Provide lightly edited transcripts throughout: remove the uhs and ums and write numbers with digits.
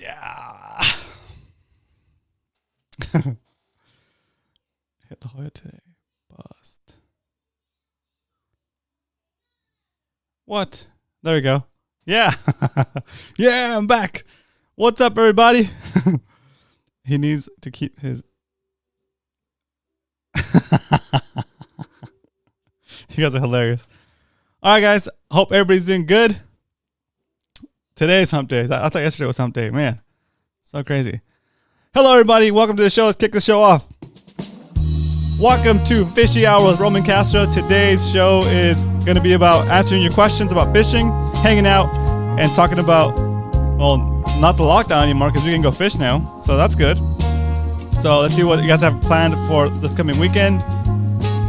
Yeah. Hit La Jolla today. Bust. What? There we go. Yeah. Yeah, I'm back. What's up, everybody? He needs to keep his... You guys are hilarious. All right, guys. Hope everybody's doing good. Today's hump day. I thought yesterday was hump day. Man, so crazy. Hello, everybody. Welcome to the show. Let's kick the show off. Welcome to Fishy Hour with Roman Castro. Today's show is going to be about answering your questions about fishing, hanging out, and talking about, well, not the lockdown anymore because we can go fish now. So that's good. So let's see what you guys have planned for this coming weekend.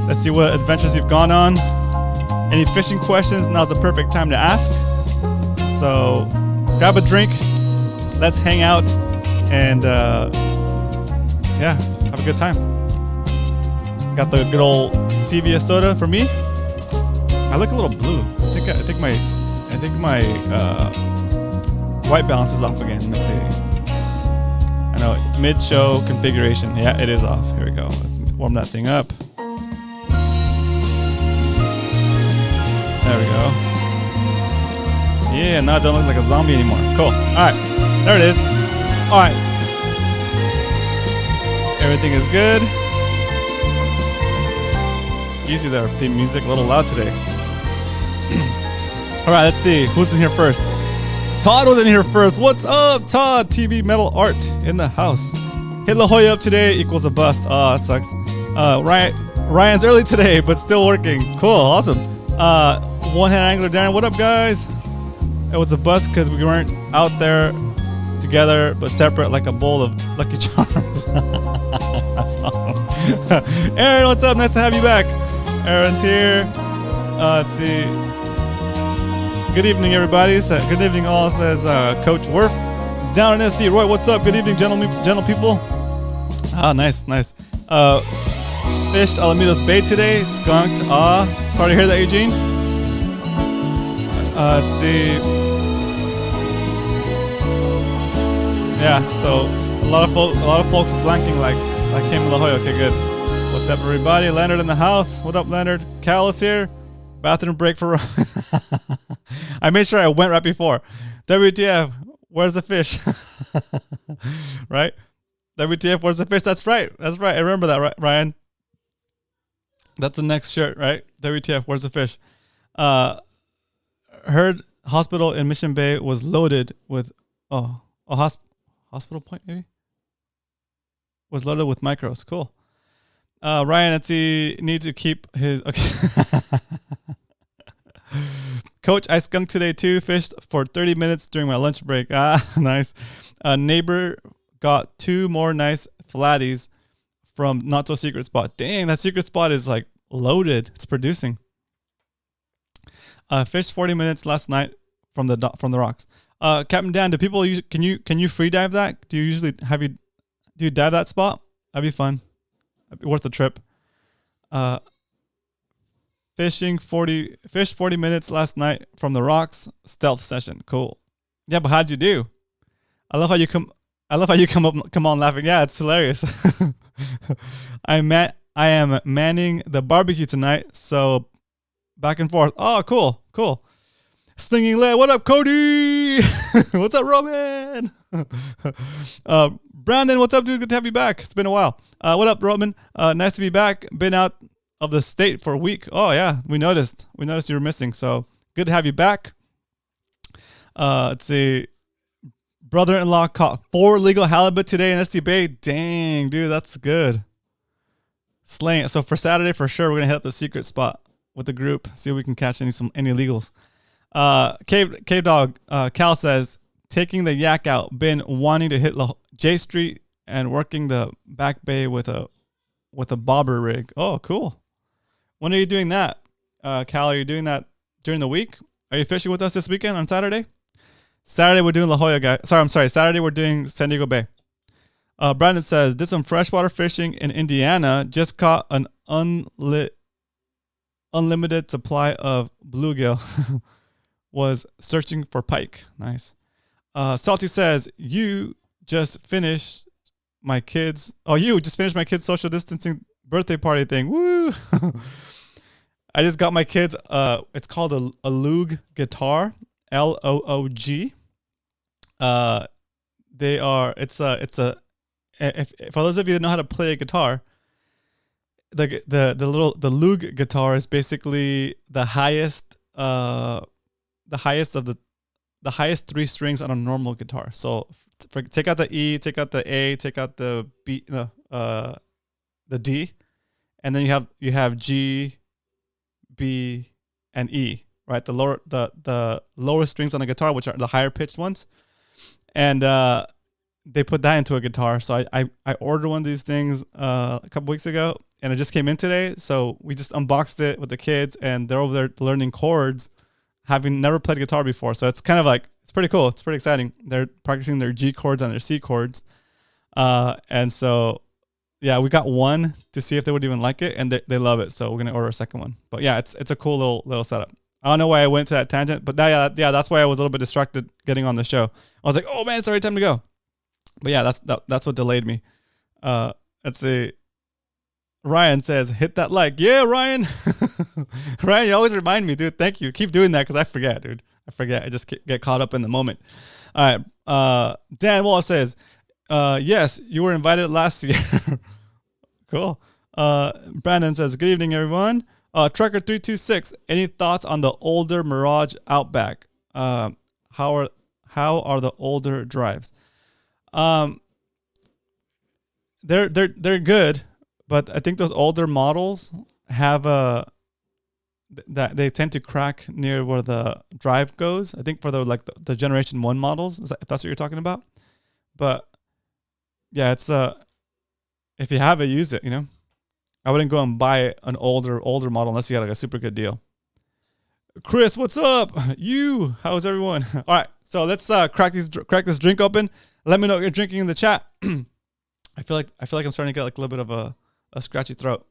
Let's see what adventures you've gone on. Any fishing questions? Now's the perfect time to ask. So grab a drink. Let's hang out and yeah, have a good time. Got the good old Stevia soda for me. I look a little blue. I think my white balance is off again. Let's see. I know, mid-show configuration. Yeah, it is off. Here we go. Let's warm that thing up. There we go. Yeah, now it doesn't look like a zombie anymore. Cool. All right, there it is. All right. Everything is good. Easy there. The music a little loud today. All right, let's see. Who's in here first? Todd was in here first. What's up, Todd? TV Metal Art in the house. Hit La Jolla up today equals a bust. Oh, that sucks. Ryan's early today, but still working. Cool. Awesome. One-hand angler Darren. What up, guys? It was a bust because we weren't out there together, but separate like a bowl of Lucky Charms. That's awesome. Aaron, what's up? Nice to have you back. Aaron's here. Let's see. Good evening, everybody. Good evening, all, says Coach Worf. Down in SD. Roy, what's up? Good evening, gentle people. Ah, nice. Fished Alamitos Bay today. Skunked. Sorry to hear that, Eugene. Let's see. Yeah, so a lot of folks blanking like came to La Jolla. Okay, good. What's up, everybody? Leonard in the house. What up, Leonard? Cal is here. Bathroom break for... I made sure I went right before. WTF, where's the fish? Right? WTF, where's the fish? That's right. I remember that, right, Ryan? That's the next shirt, right? WTF, where's the fish? Heard hospital in Mission Bay was loaded with... hospital point, maybe? Was loaded with micros. Cool. Ryan, let's see. Needs to keep his... Okay. Coach, I skunked today too. Fished for 30 minutes during my lunch break. Nice. Neighbor got 2 more nice flatties from not so secret spot. Dang, that secret spot is like loaded. It's producing. Fished 40 minutes last night from the rocks. Captain Dan, do people can you free dive that? Do you usually do you dive that spot? That'd be fun. That'd be worth the trip. Fished 40 minutes last night from the rocks. Stealth session. Cool. Yeah, but how'd you do? I love how you come on laughing. Yeah, it's hilarious. I am manning the barbecue tonight, so back and forth. Oh, cool. Slinging lead. What up, Cody? What's up, Roman? Brandon, what's up, dude? Good to have you back. It's been a while. What up, Roman? Nice to be back. Been out of the state for a week. Oh yeah, we noticed you were missing. So good to have you back. Let's see. Brother-in-law caught 4 legal halibut today in SD Bay. Dang, dude, that's good. Slaying it. So for Saturday, for sure, we're gonna hit up the secret spot with the group. See if we can catch any illegals. Cave Dog. Cal says taking the yak out. Been wanting to hit J Street and working the back bay with a bobber rig. Oh, cool. When are you doing that? Cal, are you doing that during the week? Are you fishing with us this weekend on Saturday? Saturday we're doing La Jolla, guys. Sorry. Saturday we're doing San Diego Bay. Brandon says, did some freshwater fishing in Indiana. Just caught an unlimited supply of bluegill. Was searching for pike. Nice. Salty says, you just finished my kids. Oh, you just finished my kids' social distancing birthday party thing. Woo! I just got my kids. It's called a Loog guitar, Loog. They are. It's a. If for those of you that know how to play a guitar, the Loog guitar is basically the highest of the highest three strings on a normal guitar. So take out the E, take out the A, take out the B, the D, and then you have G, B, and E, right? The lower strings on the guitar, which are the higher pitched ones, and they put that into a guitar. So I ordered one of these things a couple weeks ago, and it just came in today. So we just unboxed it with the kids, and they're over there learning chords, having never played guitar before. So it's kind of like, it's pretty cool. It's pretty exciting. They're practicing their G chords and their C chords. And so, yeah, we got one to see if they would even like it, and they love it. So we're going to order a second one. But yeah, it's a cool little setup. I don't know why I went to that tangent, but yeah, that's why I was a little bit distracted getting on the show. I was like, oh man, it's already time to go. But yeah, that's what delayed me. Let's see. Ryan says, hit that like. Yeah, Ryan. Ryan, you always remind me, dude. Thank you. Keep doing that because I forget, dude. I forget. I just get caught up in the moment. All right. Dan Wallace says, yes, you were invited last year. Cool. Brandon says, good evening, everyone. Trucker326, any thoughts on the older Mirage Outback? How are the older drives? They're good. But I think those older models have that they tend to crack near where the drive goes. I think for the Generation 1 models, if that's what you're talking about. But yeah, it's if you have it, use it, you know. I wouldn't go and buy an older model unless you got like a super good deal. Chris, what's up? How's everyone? All right, so let's crack this drink open. Let me know what you're drinking in the chat. I feel like I'm starting to get like a little bit of a scratchy throat.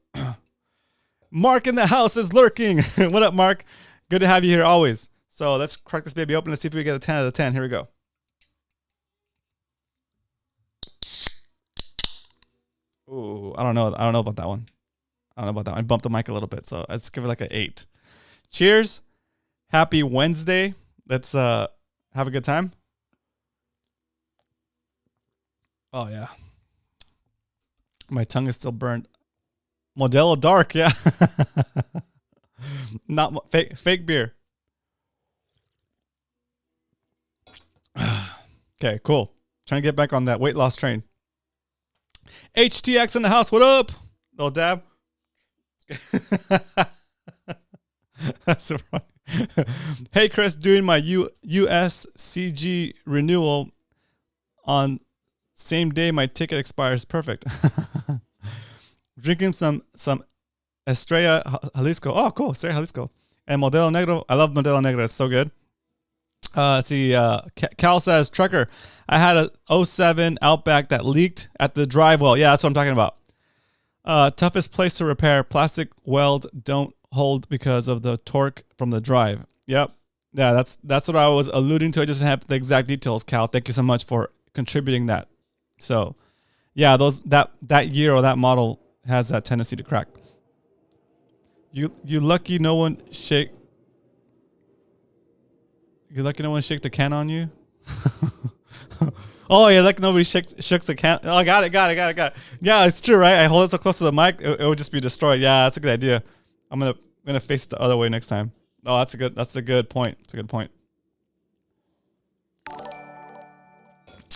Mark in the house is lurking. What up, Mark? Good to have you here always. So let's crack this baby open. Let's see if we get a 10 out of 10. Here we go. Ooh, I don't know about that one. I bumped the mic a little bit, so let's give it like an 8. Cheers. Happy Wednesday. Let's have a good time. Oh yeah. My tongue is still burned. Modelo Dark, yeah. Not fake beer. Okay, cool. Trying to get back on that weight loss train. HTX in the house. What up? Little dab. That's so funny. Hey, Chris, doing my USCG renewal on same day my ticket expires. Perfect. Drinking some Estrella Jalisco. Oh, cool. Estrella Jalisco. And Modelo Negro. I love Modelo Negro. It's so good. See, Cal says, Trucker, I had a 07 Outback that leaked at the drive well. Yeah, that's what I'm talking about. Toughest place to repair. Plastic weld don't hold because of the torque from the drive. Yep. Yeah, that's what I was alluding to. I just didn't have the exact details, Cal. Thank you so much for contributing that. So, yeah, that year or that model has that tendency to crack. You lucky no one shake. You're lucky no one shake the can on you. Oh, you're lucky nobody shakes the can. Oh, got it. Yeah, it's true, right? I hold it so close to the mic, it would just be destroyed. Yeah, that's a good idea. I'm gonna face it the other way next time. Oh, that's a good point. It's a good point.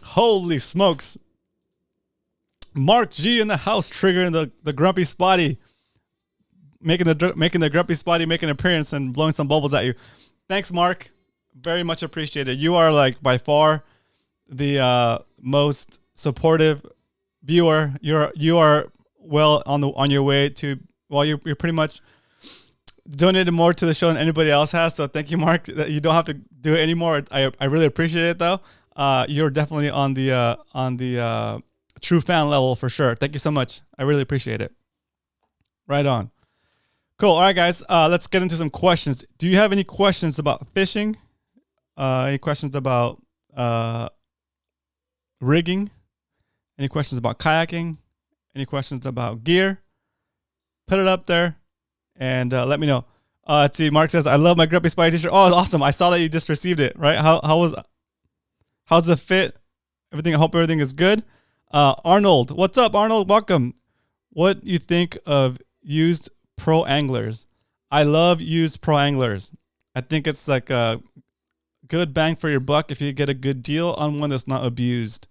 Holy smokes. Mark G in the house, triggering the grumpy spotty, making the grumpy spotty make an appearance and blowing some bubbles at you. Thanks, Mark. Very much appreciated. You are like by far the most supportive viewer. You are well on your way to. Well, you're pretty much donated more to the show than anybody else has. So thank you, Mark. You don't have to do it anymore. I really appreciate it though. You're definitely on the true fan level for sure. Thank you so much. I really appreciate it. Right on. Cool. All right, guys. Let's get into some questions. Do you have any questions about fishing? Any questions about rigging, any questions about kayaking, any questions about gear, put it up there and let me know. Let's see. Mark says, I love my Grumpy Spy t-shirt. Oh, awesome. I saw that you just received it, right? How's the fit? Everything. I hope everything is good. Arnold, what's up, Arnold? Welcome. What you think of used pro anglers? I love used pro anglers. I think it's like a good bang for your buck if you get a good deal on one that's not abused.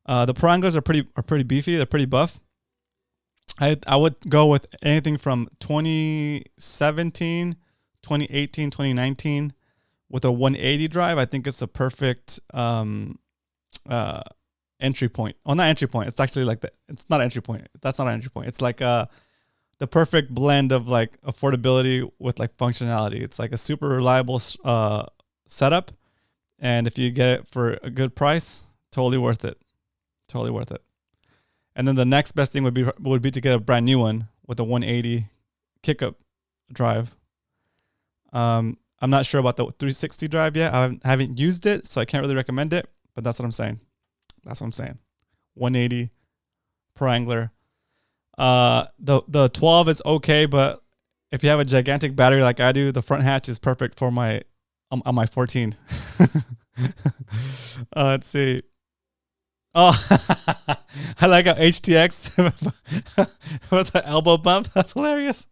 The pro anglers are pretty beefy. They're pretty buff. I would go with anything from 2017, 2018, 2019 with a 180 drive. I think it's a perfect entry point. Well, not entry point. It's actually like it's not entry point. That's not an entry point. It's like the perfect blend of like affordability with like functionality. It's like a super reliable setup, and if you get it for a good price, totally worth it. Totally worth it. And then the next best thing would be to get a brand new one with a 180 kick-up drive. I'm not sure about the 360 drive yet. I haven't used it, so I can't really recommend it. But that's what I'm saying. 180 pro angler. The 12 is okay, but if you have a gigantic battery like I do, the front hatch is perfect for my on my 14. Let's see. Oh, I like how HTX with the elbow bump. That's hilarious.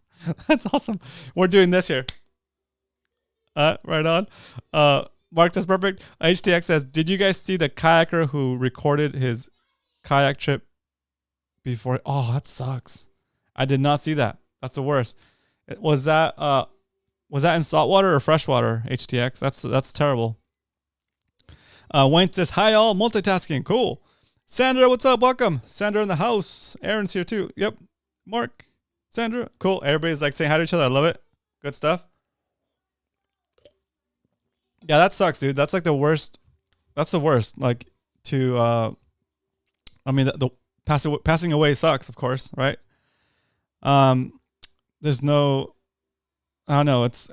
That's awesome. We're doing this here. Right on. Mark says perfect. HTX says, did you guys see the kayaker who recorded his kayak trip before? Oh, that sucks. I did not see that. That's the worst. Was that in saltwater or freshwater, HTX? That's terrible. Wayne says, hi all, multitasking. Cool. Sandra, what's up? Welcome. Sandra in the house. Aaron's here too. Yep. Mark, Sandra. Cool. Everybody's like saying hi to each other. I love it. Good stuff. Yeah, that sucks, dude. That's like the worst. That's the worst. Like to, I mean, the passing away sucks, of course, right? There's no, I don't know. It's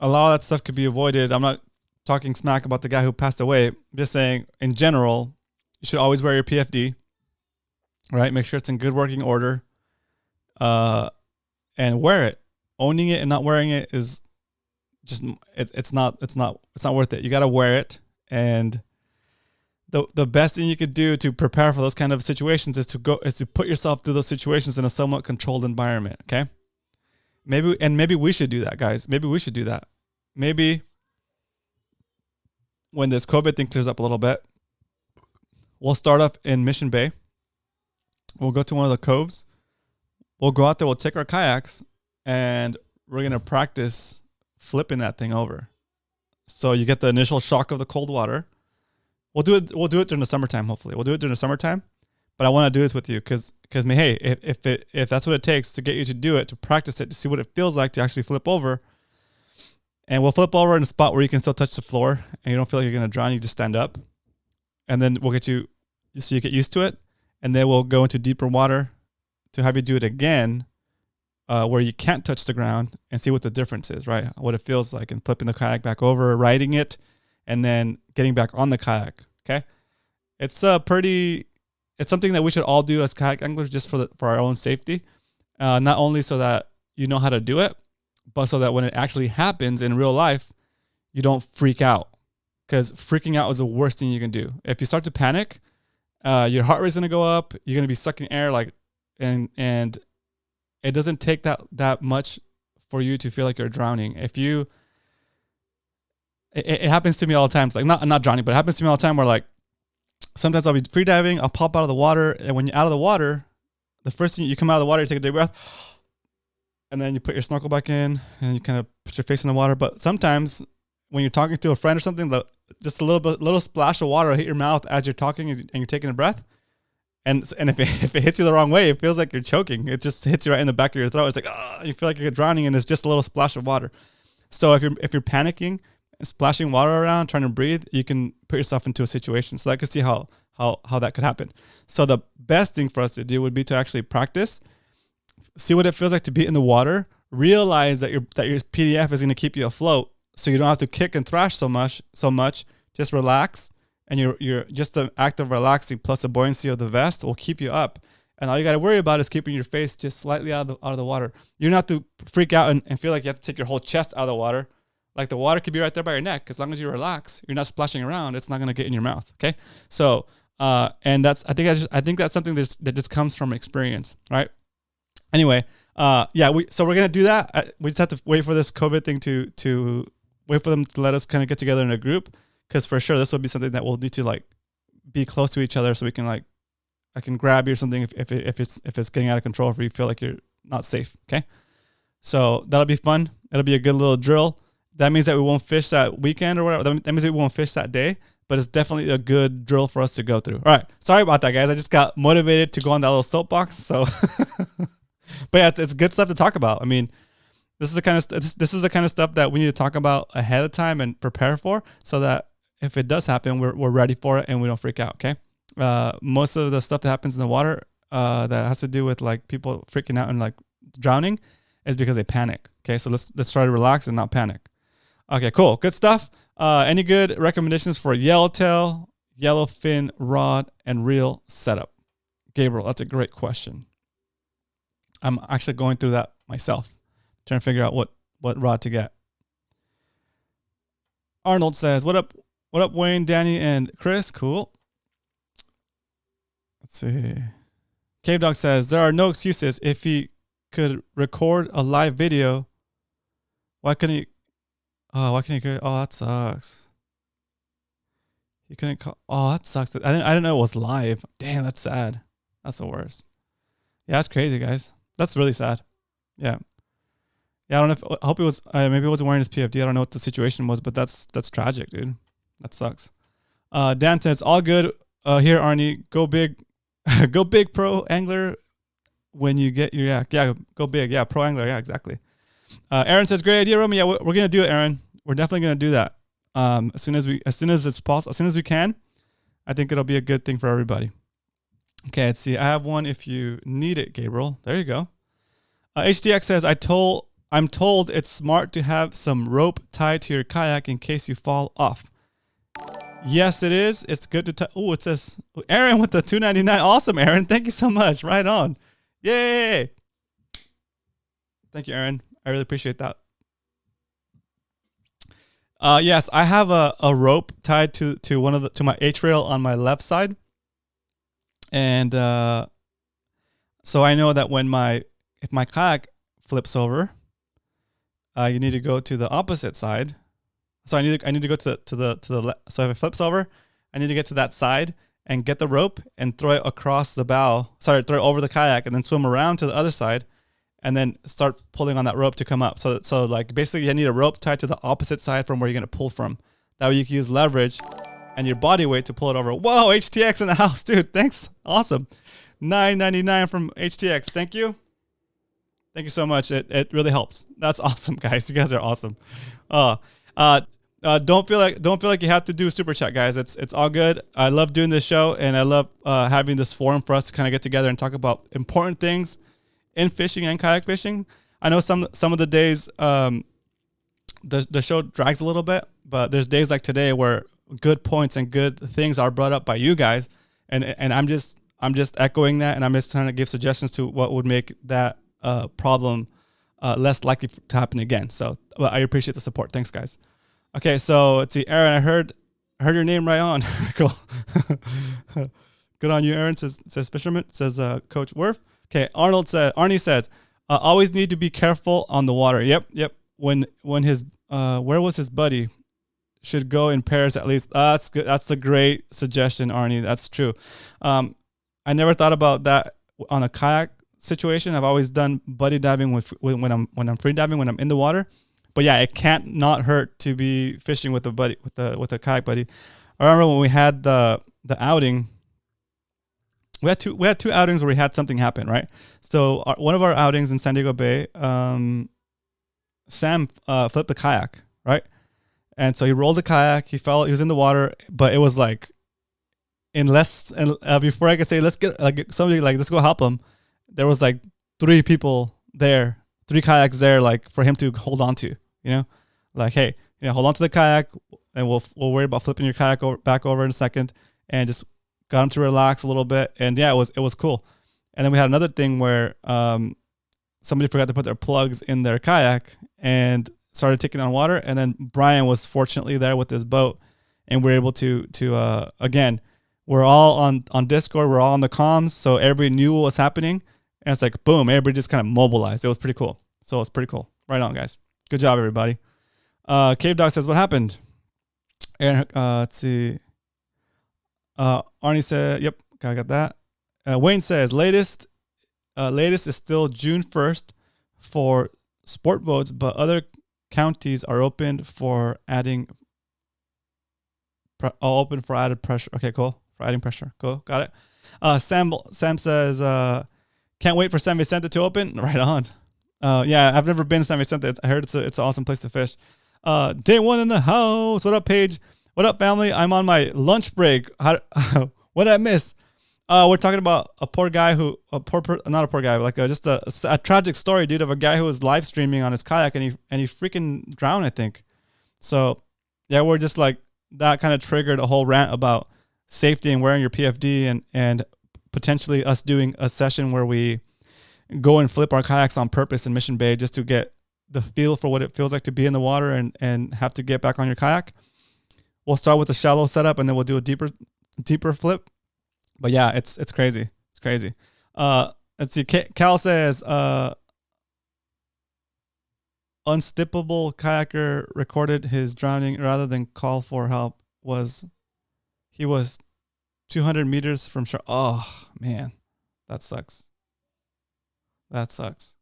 a lot of that stuff could be avoided. I'm not talking smack about the guy who passed away. I'm just saying, in general, you should always wear your PFD, right? Make sure it's in good working order, and wear it. Owning it and not wearing it is just it's not worth it. You got to wear it, and the best thing you could do to prepare for those kind of situations is to put yourself through those situations in a somewhat controlled environment. Okay, maybe we should do that, guys. Maybe we should do that. Maybe when this COVID thing clears up a little bit, we'll start up in Mission Bay. We'll go to one of the coves. We'll go out there. We'll take our kayaks, and we're gonna practice flipping that thing over. So you get the initial shock of the cold water. We'll do it during the summertime. Hopefully, we'll do it during the summertime. But I want to do this with you because hey, if that's what it takes to get you to do it, to practice it, to see what it feels like to actually flip over. And we'll flip over in a spot where you can still touch the floor and you don't feel like you're going to drown. You just stand up. And then we'll get you, so you get used to it. And then we'll go into deeper water to have you do it again, where you can't touch the ground, and see what the difference is, right? What it feels like, and flipping the kayak back over, riding it, and then getting back on the kayak. Okay. It's something that we should all do as kayak anglers, just for our own safety. Not only so that you know how to do it, but so that when it actually happens in real life, you don't freak out. Because freaking out is the worst thing you can do. If you start to panic, your heart rate's gonna go up. You're gonna be sucking air, and it doesn't take that much for you to feel like you're drowning. It happens to me all the time. It's like not drowning, but it happens to me all the time where like sometimes I'll be free diving, I'll pop out of the water, and when you're out of the water, the first thing you come out of the water, you take a deep breath, and then you put your snorkel back in, and you kind of put your face in the water. But sometimes when you're talking to a friend or something, just a little splash of water will hit your mouth as you're talking and you're taking a breath. And if it hits you the wrong way, it feels like you're choking. It just hits you right in the back of your throat. It's like, you feel like you're drowning, and it's just a little splash of water. So if you're panicking, splashing water around, trying to breathe, you can put yourself into a situation. So I can see how that could happen. So the best thing for us to do would be to actually practice, see what it feels like to be in the water, realize that your PDF is going to keep you afloat, so you don't have to kick and thrash so much just relax, and you're just the act of relaxing plus the buoyancy of the vest will keep you up. And all you got to worry about is keeping your face just slightly out of the water. You don't have to freak out and feel like you have to take your whole chest out of the water. Like the water could be right there by your neck. As long as you relax, you're not splashing around. It's not going to get in your mouth. Okay. So, and I think that's something that just comes from experience, right? Anyway, yeah, so we're going to do that. We just have to wait for this COVID thing to wait for them to let us kind of get together in a group. Cause for sure, this will be something that we'll need to like be close to each other so we can like, I can grab you or something if it's getting out of control, if you feel like you're not safe. Okay. So that'll be fun. It'll be a good little drill. That means that we won't fish that weekend or whatever. That means that we won't fish that day, but it's definitely a good drill for us to go through. All right. Sorry about that, guys. I just got motivated to go on that little soapbox. So, but yeah, it's good stuff to talk about. I mean, this is the kind of stuff that we need to talk about ahead of time and prepare for, so that if it does happen, we're ready for it and we don't freak out. Okay. Most of the stuff that happens in the water, that has to do with like people freaking out and like drowning, is because they panic. Okay. So let's try to relax and not panic. Okay, cool. Good stuff. Any good recommendations for yellowtail, yellowfin rod, and reel setup? Gabriel, that's a great question. I'm actually going through that myself, trying to figure out what rod to get. Arnold says, what up, Wayne, Danny, and Chris? Cool. Let's see. Cave Dog says, there are no excuses. If he could record a live video, why couldn't he? Oh, why can't he go? Oh, that sucks. He couldn't call. Oh, that sucks. I didn't know it was live. Damn, that's sad. That's the worst. Yeah, that's crazy, guys. That's really sad. Yeah. Yeah, I don't know if, I hope it was, maybe it wasn't wearing his PFD. I don't know what the situation was, but that's tragic, dude. That sucks. Dan says, all good here, Arnie. Go big. Go big, pro angler, when you get your yak. Yeah, go big. Yeah, pro angler. Yeah, exactly. Aaron says, great idea, Romy. Yeah, we're going to do it, Aaron. We're definitely going to do that. As soon as it's possible, as soon as we can. I think it'll be a good thing for everybody. Okay, let's see. I have one if you need it, Gabriel. There you go. HDX says, I'm told it's smart to have some rope tied to your kayak in case you fall off. Yes, it is. It's good to oh, it says Aaron with the $2.99. Awesome, Aaron. Thank you so much. Right on. Yay. Thank you, Aaron. I really appreciate that. Yes, I have a rope tied to my H rail on my left side. And so I know that if my kayak flips over, you need to go to the opposite side. So I need to go to the left. So if it flips over, I need to get to that side and get the rope and throw it across the bow. Sorry, throw it over the kayak and then swim around to the other side and then start pulling on that rope to come up. So like basically you need a rope tied to the opposite side from where you're going to pull from. That way you can use leverage and your body weight to pull it over. Whoa, HTX in the house, dude. Thanks. Awesome. $9.99 from HTX. Thank you. Thank you so much. It really helps. That's awesome, guys. You guys are awesome. Don't feel like you have to do super chat, guys. It's all good. I love doing this show, and I love having this forum for us to kind of get together and talk about important things in fishing and kayak fishing. I know some of the days the show drags a little bit, but there's days like today where good points and good things are brought up by you guys, and I'm just echoing that, and I'm just trying to give suggestions to what would make that problem less likely to happen again. So I appreciate the support. Thanks, guys. Okay, so let's see, Aaron. I heard your name right on. Cool. Good on you, Aaron. Says Fisherman. Says Coach Worth. Okay, Arnie says, always need to be careful on the water. Yep. When his where was his buddy? Should go in pairs at least. That's good. That's a great suggestion, Arnie. That's true. I never thought about that on a kayak situation. I've always done buddy diving when I'm free diving, when I'm in the water. But yeah, it can't not hurt to be fishing with a buddy, with a kayak buddy. I remember when we had the outing. We had two outings where we had something happen, right? So one of our outings in San Diego Bay, Sam flipped the kayak, right? And so he rolled the kayak. He was in the water, but it was like before I could say let's get like somebody like let's go help him. There was like 3 people there, 3 kayaks there, like for him to hold on to, like, hey, hold on to the kayak, and we'll worry about flipping your kayak back over in a second, and just got him to relax a little bit. And yeah, it was cool. And then we had another thing where somebody forgot to put their plugs in their kayak and started taking on water. And then Brian was fortunately there with his boat, and we were able to again, we're all on Discord, we're all on the comms, so everybody knew what was happening. And it's like, boom, everybody just kind of mobilized. It was pretty cool. So it's pretty cool. Right on, guys. Good job, everybody. Cave Dog says, what happened? Aaron, let's see. Arnie said, yep, I got that. Wayne says, latest is still June 1st for sport boats, but other counties are open for adding added pressure. Okay, cool. For adding pressure. Cool. Got it. Sam says, can't wait for San Vicente to open. Right on. Yeah, I've never been to San Vicente. I heard it's an awesome place to fish. Day one in the house. What up, Paige? What up, family? I'm on my lunch break. What did I miss? We're talking about not a poor guy, but like just a tragic story, dude, of a guy who was live streaming on his kayak and he freaking drowned, I think. So yeah, we're just like, that kind of triggered a whole rant about safety and wearing your PFD and potentially us doing a session where we go and flip our kayaks on purpose in Mission Bay just to get the feel for what it feels like to be in the water and have to get back on your kayak. We'll start with a shallow setup and then we'll do a deeper flip. But yeah, it's crazy. It's crazy. Let's see. Cal says, unstippable kayaker recorded his drowning rather than call for help. He was 200 meters from shore. Oh man, that sucks. That sucks.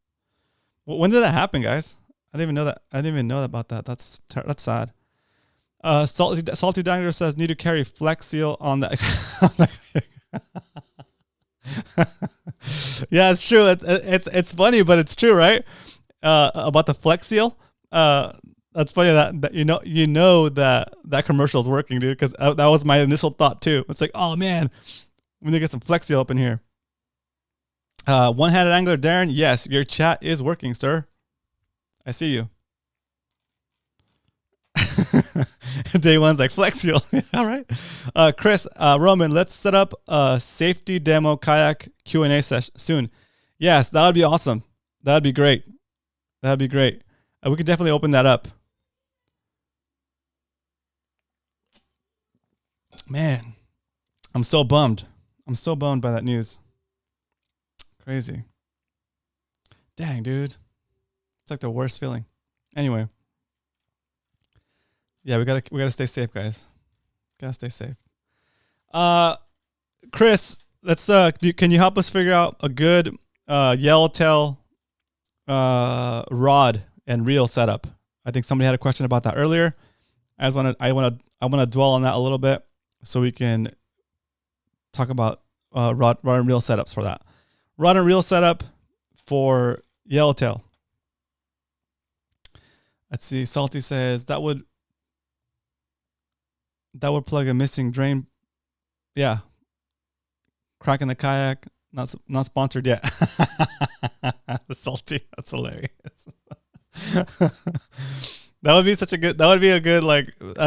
When did that happen, guys? I didn't even know that. I didn't even know about that. That's sad. Salty Dangler says need to carry Flex Seal on the. Yeah, it's true. It's funny, but it's true, right? About the Flex Seal. That's funny that you know that commercial is working, dude. Because that was my initial thought too. It's like, oh man, we need to get some Flex Seal up in here. One-handed angler Darren, yes, your chat is working, sir. I see you. Day one's like Flex Seal. All right. Chris, Roman, let's set up a safety demo kayak Q&A session soon. Yes, that would be awesome. That would be great. That'd be great. We could definitely open that up. Man, I'm so bummed. I'm so bummed by that news. Crazy. Dang, dude. It's like the worst feeling. Anyway. Yeah, we gotta stay safe, guys. Gotta stay safe. Chris, can you help us figure out a good yellowtail rod and reel setup? I think somebody had a question about that earlier. I want to dwell on that a little bit so we can talk about rod and reel setups for that. Rod and reel setup for yellowtail. Let's see. Salty says that would plug a missing drain. Yeah. Cracking the kayak. Not sponsored yet. Salty. That's hilarious. That'd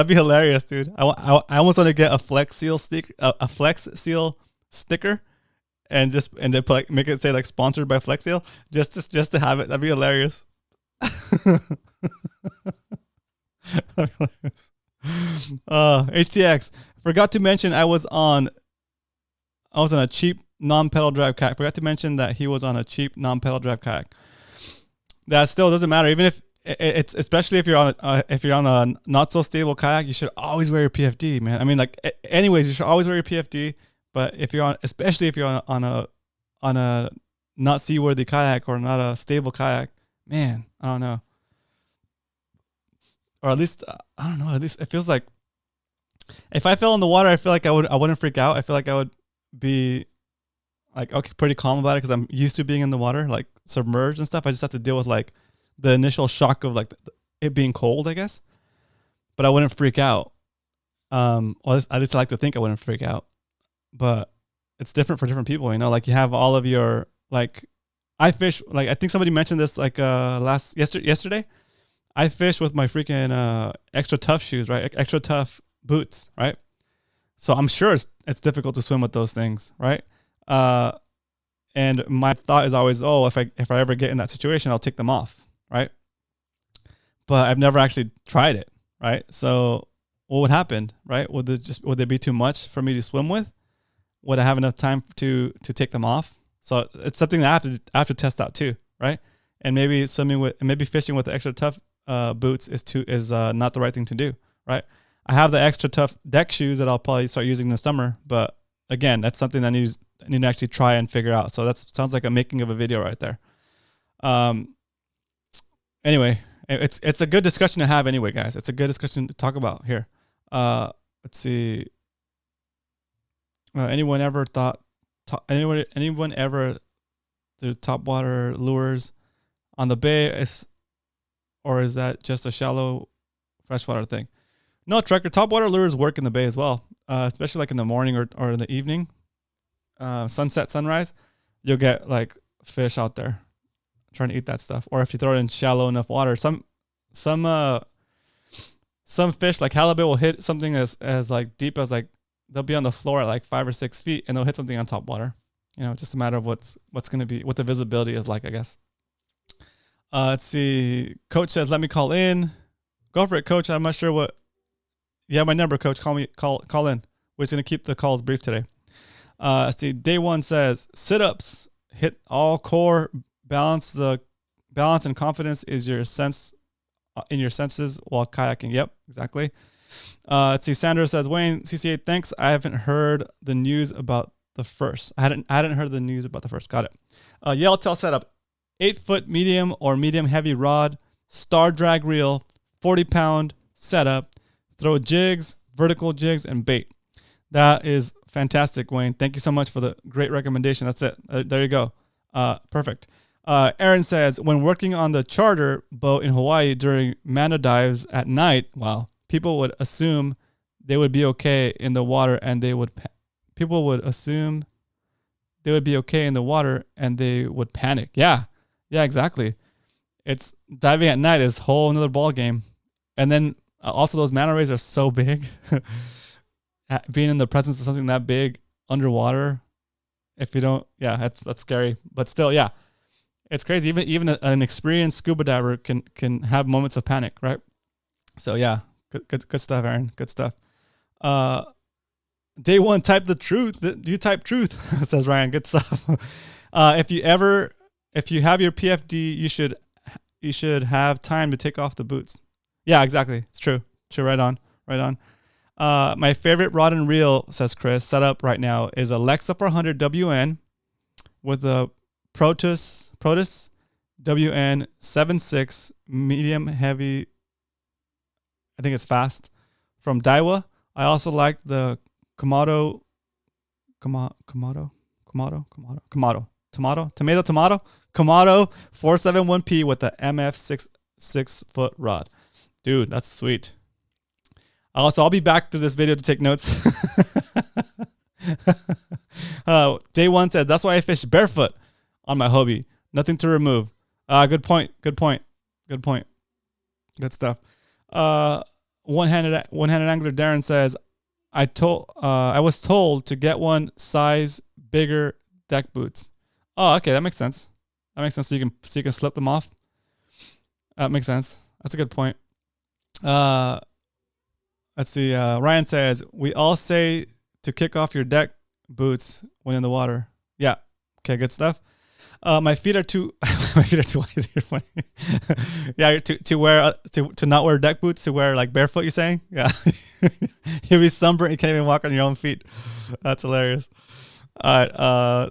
be hilarious, dude. I almost want to get a Flex Seal sticker and then make it say like sponsored by Flex Seal just to have it. That'd be hilarious. That'd be hilarious. HTX, forgot to mention I was on a cheap non-pedal drive kayak. Forgot to mention that he was on a cheap non-pedal drive kayak. That still doesn't matter. Even if it's, especially if you're on a not so stable kayak, you should always wear your PFD, man. I mean, like, anyways, you should always wear your PFD. But especially if you're on a not seaworthy kayak or not a stable kayak, man, I don't know. Or at least, I don't know. At least it feels like if I fell in the water, I feel like I wouldn't freak out. I feel like I would be like, okay, pretty calm about it because I'm used to being in the water, like submerged and stuff. I just have to deal with like the initial shock of like it being cold, I guess. But I wouldn't freak out. Or at least I like to think I wouldn't freak out. But it's different for different people, you know. Like you have all of your like, I fish like I think somebody mentioned this like yesterday. I fish with my freaking extra tough shoes, right? Extra tough boots, right? So I'm sure it's difficult to swim with those things, right? And my thought is always, oh, if I ever get in that situation, I'll take them off, right? But I've never actually tried it, right? So what would happen, right? Would they be too much for me to swim with? Would I have enough time to take them off? So it's something that I have to test out too, right? And maybe fishing with the extra tough boots is not the right thing to do, right? I have the extra tough deck shoes that I'll probably start using this summer, but again, that's something that I need to actually try and figure out. So that sounds like a making of a video right there. Anyway, it's a good discussion to have anyway, guys. It's a good discussion to talk about here. Let's see. Anyone ever do top water lures on the bay, or is that just a shallow freshwater thing? No, Trekker, top water lures work in the bay as well, especially like in the morning or in the evening, sunset, sunrise. You'll get like fish out there trying to eat that stuff. Or if you throw it in shallow enough water, some fish like halibut will hit something as like deep as like they'll be on the floor at like 5 or 6 feet and they'll hit something on top water. You know, just a matter of what's going to be, what the visibility is like, I guess. Let's see. Coach says, let me call in. Go for it, Coach. I'm not sure what. You have my number, Coach. Call in. We're just going to keep the calls brief today. Let's see. Day one says, sit-ups, hit all core, balance and confidence is your sense in your senses while kayaking. Yep, exactly. Let's see. Sandra says, Wayne, CCA, thanks. I haven't heard the news about the first. I hadn't heard the news about the first. Got it. Yellowtail setup, 8-foot medium or medium heavy rod, star drag reel, 40-pound setup, throw jigs, vertical jigs, and bait. That is fantastic, Wayne. Thank you so much for the great recommendation. That's it. There you go. Perfect. Aaron says, when working on the charter boat in Hawaii during mana dives at night, wow, people would assume they would be okay in the water and people would assume they would be okay in the water and they would panic. Yeah, exactly. It's diving at night is a whole another ball game. And then also those manta rays are so big. Being in the presence of something that big underwater, if you don't, that's scary. But still, it's crazy. Even an experienced scuba diver can have moments of panic, right? So good stuff, Aaron. Good stuff. Day one, type the truth. You type truth, says Ryan. Good stuff. If you have your PFD, you should have time to take off the boots. Yeah, exactly. It's true. Right on. My favorite rod and reel, says Chris, setup right now is a Lexa 400 WN with a Protus WN 7.6 medium heavy. I think it's fast from Daiwa. I also like the Tomato 471P with the MF 6-foot rod. Dude, that's sweet. Also, I'll be back to this video to take notes. Day one says, that's why I fish barefoot on my Hobie. Nothing to remove. Good point. Good stuff. One-handed angler Darren says, I was told to get one size bigger deck boots. Oh, okay, that makes sense. So you can slip them off. That makes sense. That's a good point. Let's see. Ryan says, we all say to kick off your deck boots when in the water. Yeah. Okay, good stuff. My feet are too funny. Yeah, to not wear deck boots, to wear like barefoot, you're saying? Yeah. You'll be sunburned, you can't even walk on your own feet. That's hilarious. All right.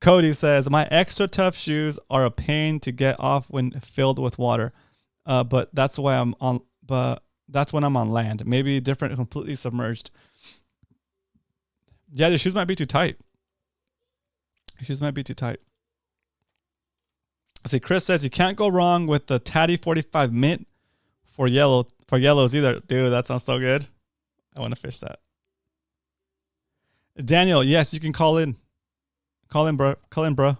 Cody says, my extra tough shoes are a pain to get off when filled with water. But that's when I'm on land. Maybe different, completely submerged. Yeah, the shoes might be too tight. See, Chris says you can't go wrong with the Tatty 45 mint for yellows either. Dude, that sounds so good. I want to fish that. Daniel, yes, you can call in. Call in, bro. Let's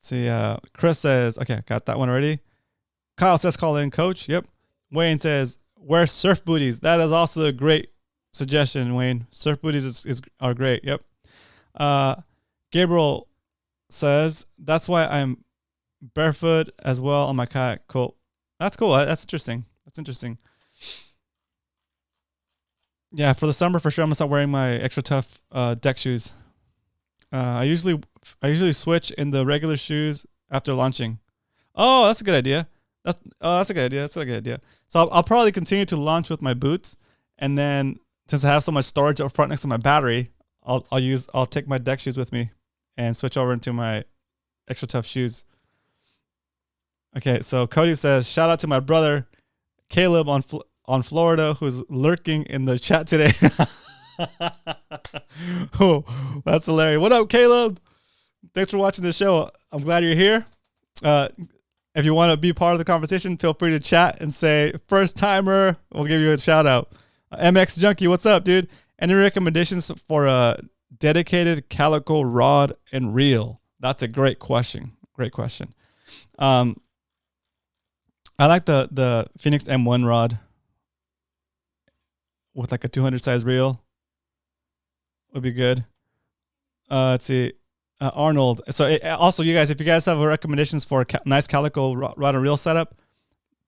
see. Chris says, okay, got that one already. Kyle says, call in, coach. Yep. Wayne says, wear surf booties. That is also a great suggestion, Wayne. Surf booties are great. Yep. Gabriel says, that's why I'm barefoot as well on my kayak. Cool. That's cool. That's interesting. That's interesting. Yeah, for the summer, for sure, I'm going to start wearing my extra tough deck shoes. I usually switch in the regular shoes after launching. Oh, that's a good idea. That's a good idea. That's a good idea. So I'll probably continue to launch with my boots, and then since I have so much storage up front next to my battery, I'll take my deck shoes with me and switch over into my extra tough shoes. Okay, so Cody says, shout out to my brother Caleb on Florida, who's lurking in the chat today. Oh, that's hilarious. What up, Caleb? Thanks for watching the show. I'm glad you're here. If you want to be part of the conversation, feel free to chat and say first timer. We'll give you a shout out. MX Junkie, what's up, dude? Any recommendations for a dedicated calico rod and reel? That's a great question. Great question. I like the Phoenix M1 rod with like a 200 size reel. Would be good. Let's see. Arnold. So also, you guys, if you guys have recommendations for a nice calico rod and reel setup,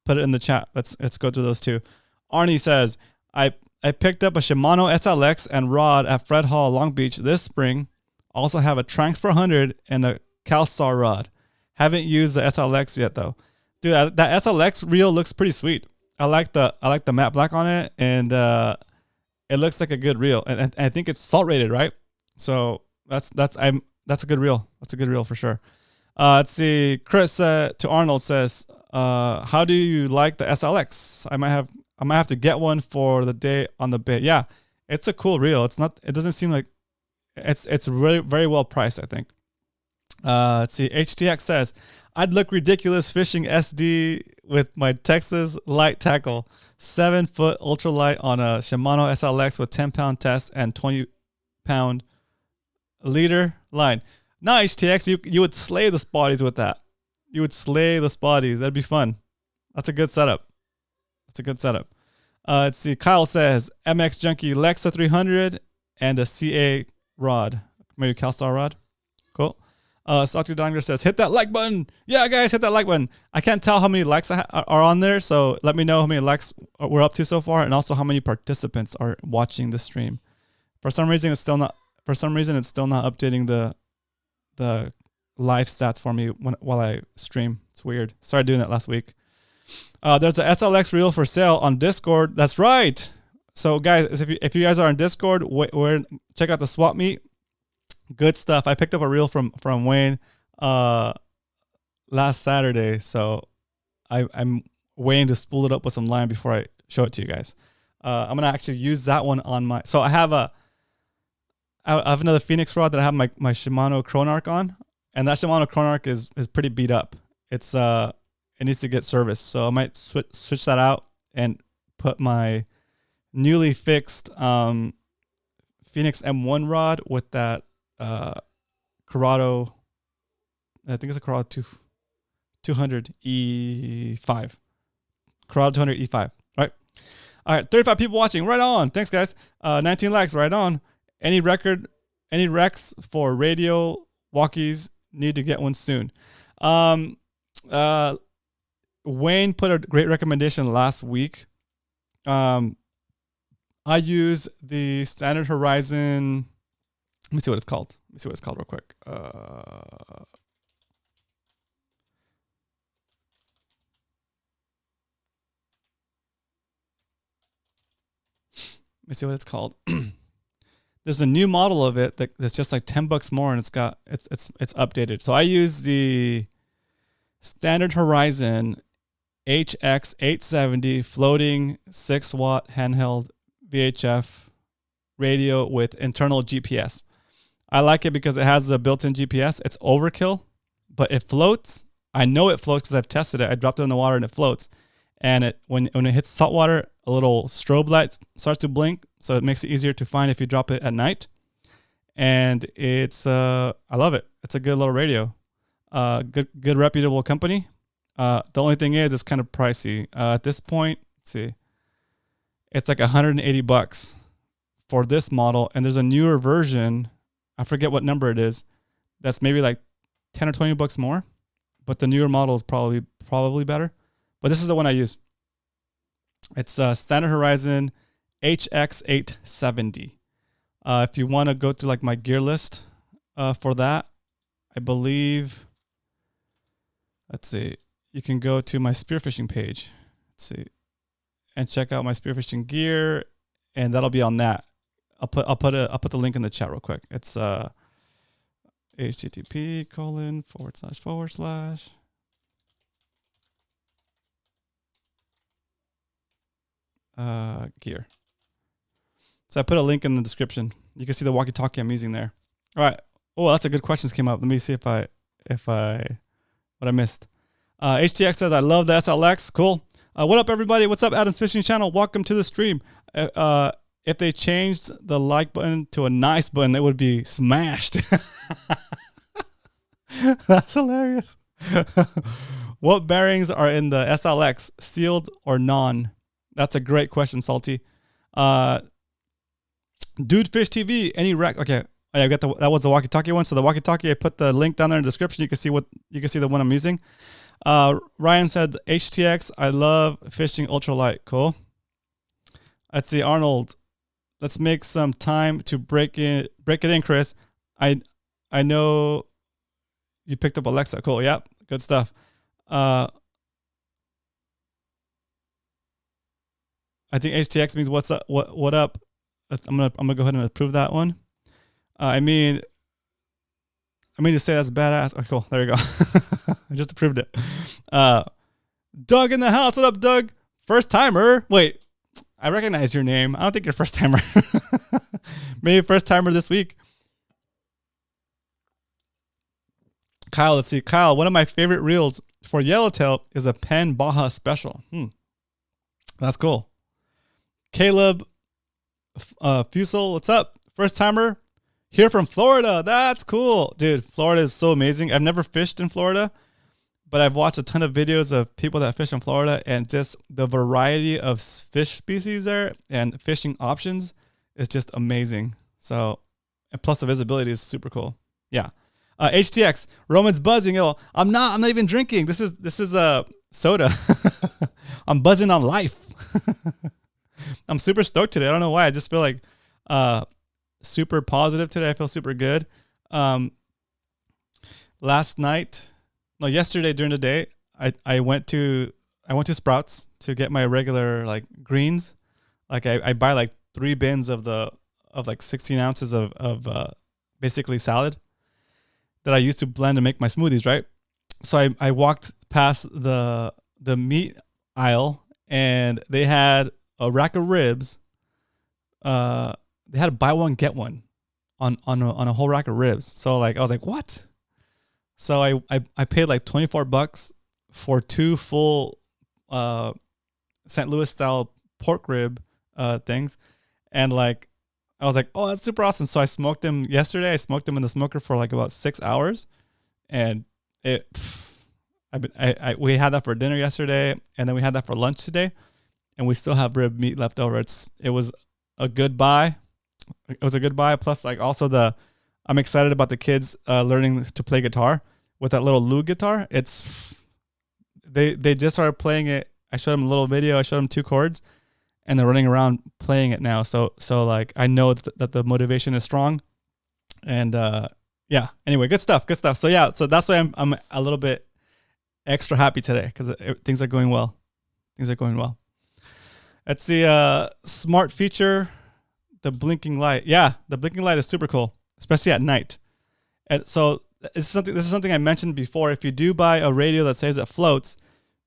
put it in the chat. Let's go through those too. Arnie says, I picked up a Shimano SLX and rod at Fred Hall, Long Beach this spring. Also have a Tranx 400 and a CalStar rod. Haven't used the SLX yet though. Dude, that SLX reel looks pretty sweet. I like the matte black on it, and it looks like a good reel. And I think it's salt rated, right? So that's a good reel. That's a good reel for sure. Let's see. Chris to Arnold says, how do you like the SLX? I might have to get one for the day on the bay. Yeah, it's a cool reel. It doesn't seem like it's really very well priced, I think. Let's see. HTX says, I'd look ridiculous fishing SD with my Texas light tackle, 7-foot ultralight on a Shimano SLX with 10-pound test and 20-pound leader line. No, HTX, you would slay the spotties with that. You would slay the spotties. That'd be fun. That's a good setup. Let's see. Kyle says, MX Junkie Lexa 300 and a CA rod. Maybe CalStar rod. Cool. Stockton Donger says, hit that like button. Yeah, guys, hit that like button. I can't tell how many likes are on there, so let me know how many likes we're up to so far, and also how many participants are watching the stream. For some reason, it's still not updating the live stats for me while I stream. It's weird. Started doing that last week. There's a SLX reel for sale on Discord. That's right. So guys, if you guys are on Discord, check out the swap meet. Good stuff. I picked up a reel from Wayne last Saturday, so I'm waiting to spool it up with some line before I show it to you guys. I'm gonna actually use that one on my. So I have another Phoenix rod that I have my Shimano Chronarch on, and that Shimano Chronarch is pretty beat up. It needs to get serviced, so I might switch that out and put my newly fixed Phoenix M1 rod with that Corrado. I think it's a Corrado 200 E5. Corrado 200 E5. Right. All right. 35 people watching. Right on. Thanks, guys. 19 likes. Right on. Any recs for radio walkies? Need to get one soon. Wayne put a great recommendation last week. I use the Standard Horizon. Let me see what it's called. Real quick. Let me see what it's called. There's a new model of it that's just like $10 more, and it's updated. So I use the Standard Horizon HX 870 floating 6-watt handheld VHF radio with internal GPS. I like it because it has a built-in GPS. It's overkill, but it floats. I know it floats because I've tested it. I dropped it in the water and it floats. And when it hits salt water, a little strobe light starts to blink, so it makes it easier to find if you drop it at night. And I love it. It's a good little radio. Good reputable company. The only thing is it's kind of pricey. At this point, let's see. It's like $180 for this model, and there's a newer version. I forget what number it is. That's maybe like 10 or 20 bucks more, but the newer model is probably better. But this is the one I use. It's Standard Horizon HX870. If you want to go through like my gear list for that, I believe, let's see, you can go to my spearfishing page. Let's see, and check out my spearfishing gear, and that'll be on that. I'll put the link in the chat real quick. It's http:// gear. So I put a link in the description. You can see the walkie-talkie I'm using there. All right. Oh, that's a good question came up. Let me see if I what I missed. HTX says, I love the SLX. Cool. What up, everybody? What's up, Adam's Fishing Channel? Welcome to the stream. If they changed the like button to a nice button, it would be smashed. That's hilarious. What bearings are in the SLX, sealed or non? That's a great question, Salty. Dude Fish TV, any rec? Okay, I got that was the walkie-talkie one. So the walkie-talkie, I put the link down there in the description. You can see the one I'm using. Ryan said HTX. I love fishing ultralight. Cool. Let's see, Arnold. Let's make some time to break it in, Chris. I know you picked up Alexa. Cool. Yep. Good stuff. I think HTX means what's up. What up? I'm gonna go ahead and approve that one. I mean to say that's badass. Oh, cool. There you go. I just approved it. Doug in the house. What up, Doug? First timer. Wait, I recognize your name. I don't think you're first timer. Maybe first timer this week. Kyle, let's see. Kyle, one of my favorite reels for yellowtail is a Penn Baja Special. That's cool. Caleb Fusel, what's up? First timer here from Florida. That's cool. Dude, Florida is so amazing. I've never fished in Florida, but I've watched a ton of videos of people that fish in Florida, and just the variety of fish species there and fishing options is just amazing. So, and plus the visibility is super cool. Yeah. HTX, Roman's buzzing. Oh, I'm not even drinking. This is a soda. I'm buzzing on life. I'm super stoked today. I don't know why. I just feel like super positive today. I feel super good. Yesterday during the day, I went to Sprouts to get my regular like greens. Like I buy like 3 bins of like 16 ounces of basically salad that I used to blend and make my smoothies, right? So I walked past the meat aisle, and they had a rack of ribs. They had a buy one get one on a whole rack of ribs. So like I was like, what? So I paid like $24 for 2 full St. Louis style pork rib things, and like I was like, oh, that's super awesome. So I smoked them yesterday. I smoked them in the smoker for like about 6 hours, and we had that for dinner yesterday, and then we had that for lunch today, and we still have rib meat left over. It was a good buy. It was a good buy. Plus, like also I'm excited about the kids learning to play guitar with that little Lou guitar. They just started playing it. I showed them a little video. I showed them 2 chords, and they're running around playing it now. So like I know that the motivation is strong, and yeah. Anyway, good stuff. So yeah, so that's why I'm a little bit extra happy today, because things are going well. Let's see. Smart feature, the blinking light. Yeah, the blinking light is super cool, especially at night. And so this is something I mentioned before. If you do buy a radio that says it floats,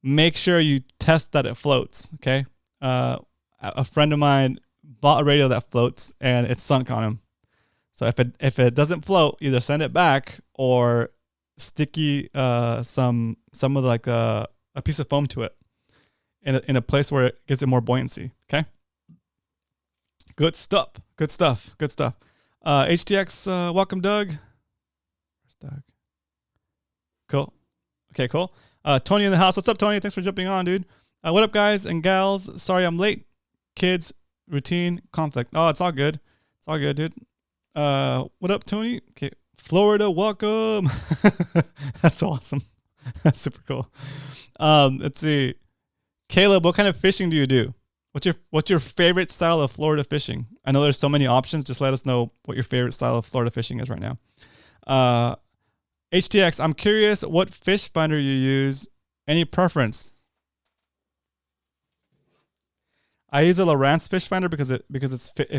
make sure you test that it floats. Okay. A friend of mine bought a radio that floats, and it's sunk on him. So if it doesn't float, either send it back or sticky some of like a piece of foam to it in a place where it gives it more buoyancy. Okay. Good stuff. HTX, welcome, Doug. Where's Doug? Cool. Okay, cool. Tony in the house. What's up, Tony? Thanks for jumping on, dude. What up, guys and gals? Sorry I'm late. Kids, routine, conflict. Oh, it's all good. It's all good, dude. What up, Tony? Okay, Florida, welcome. That's awesome. That's super cool. Let's see. Caleb, what kind of fishing do you do? What's your favorite style of Florida fishing? I know there's so many options. Just let us know what your favorite style of Florida fishing is right now. HTX, I'm curious what fish finder you use. Any preference? I use a Lowrance fish finder because it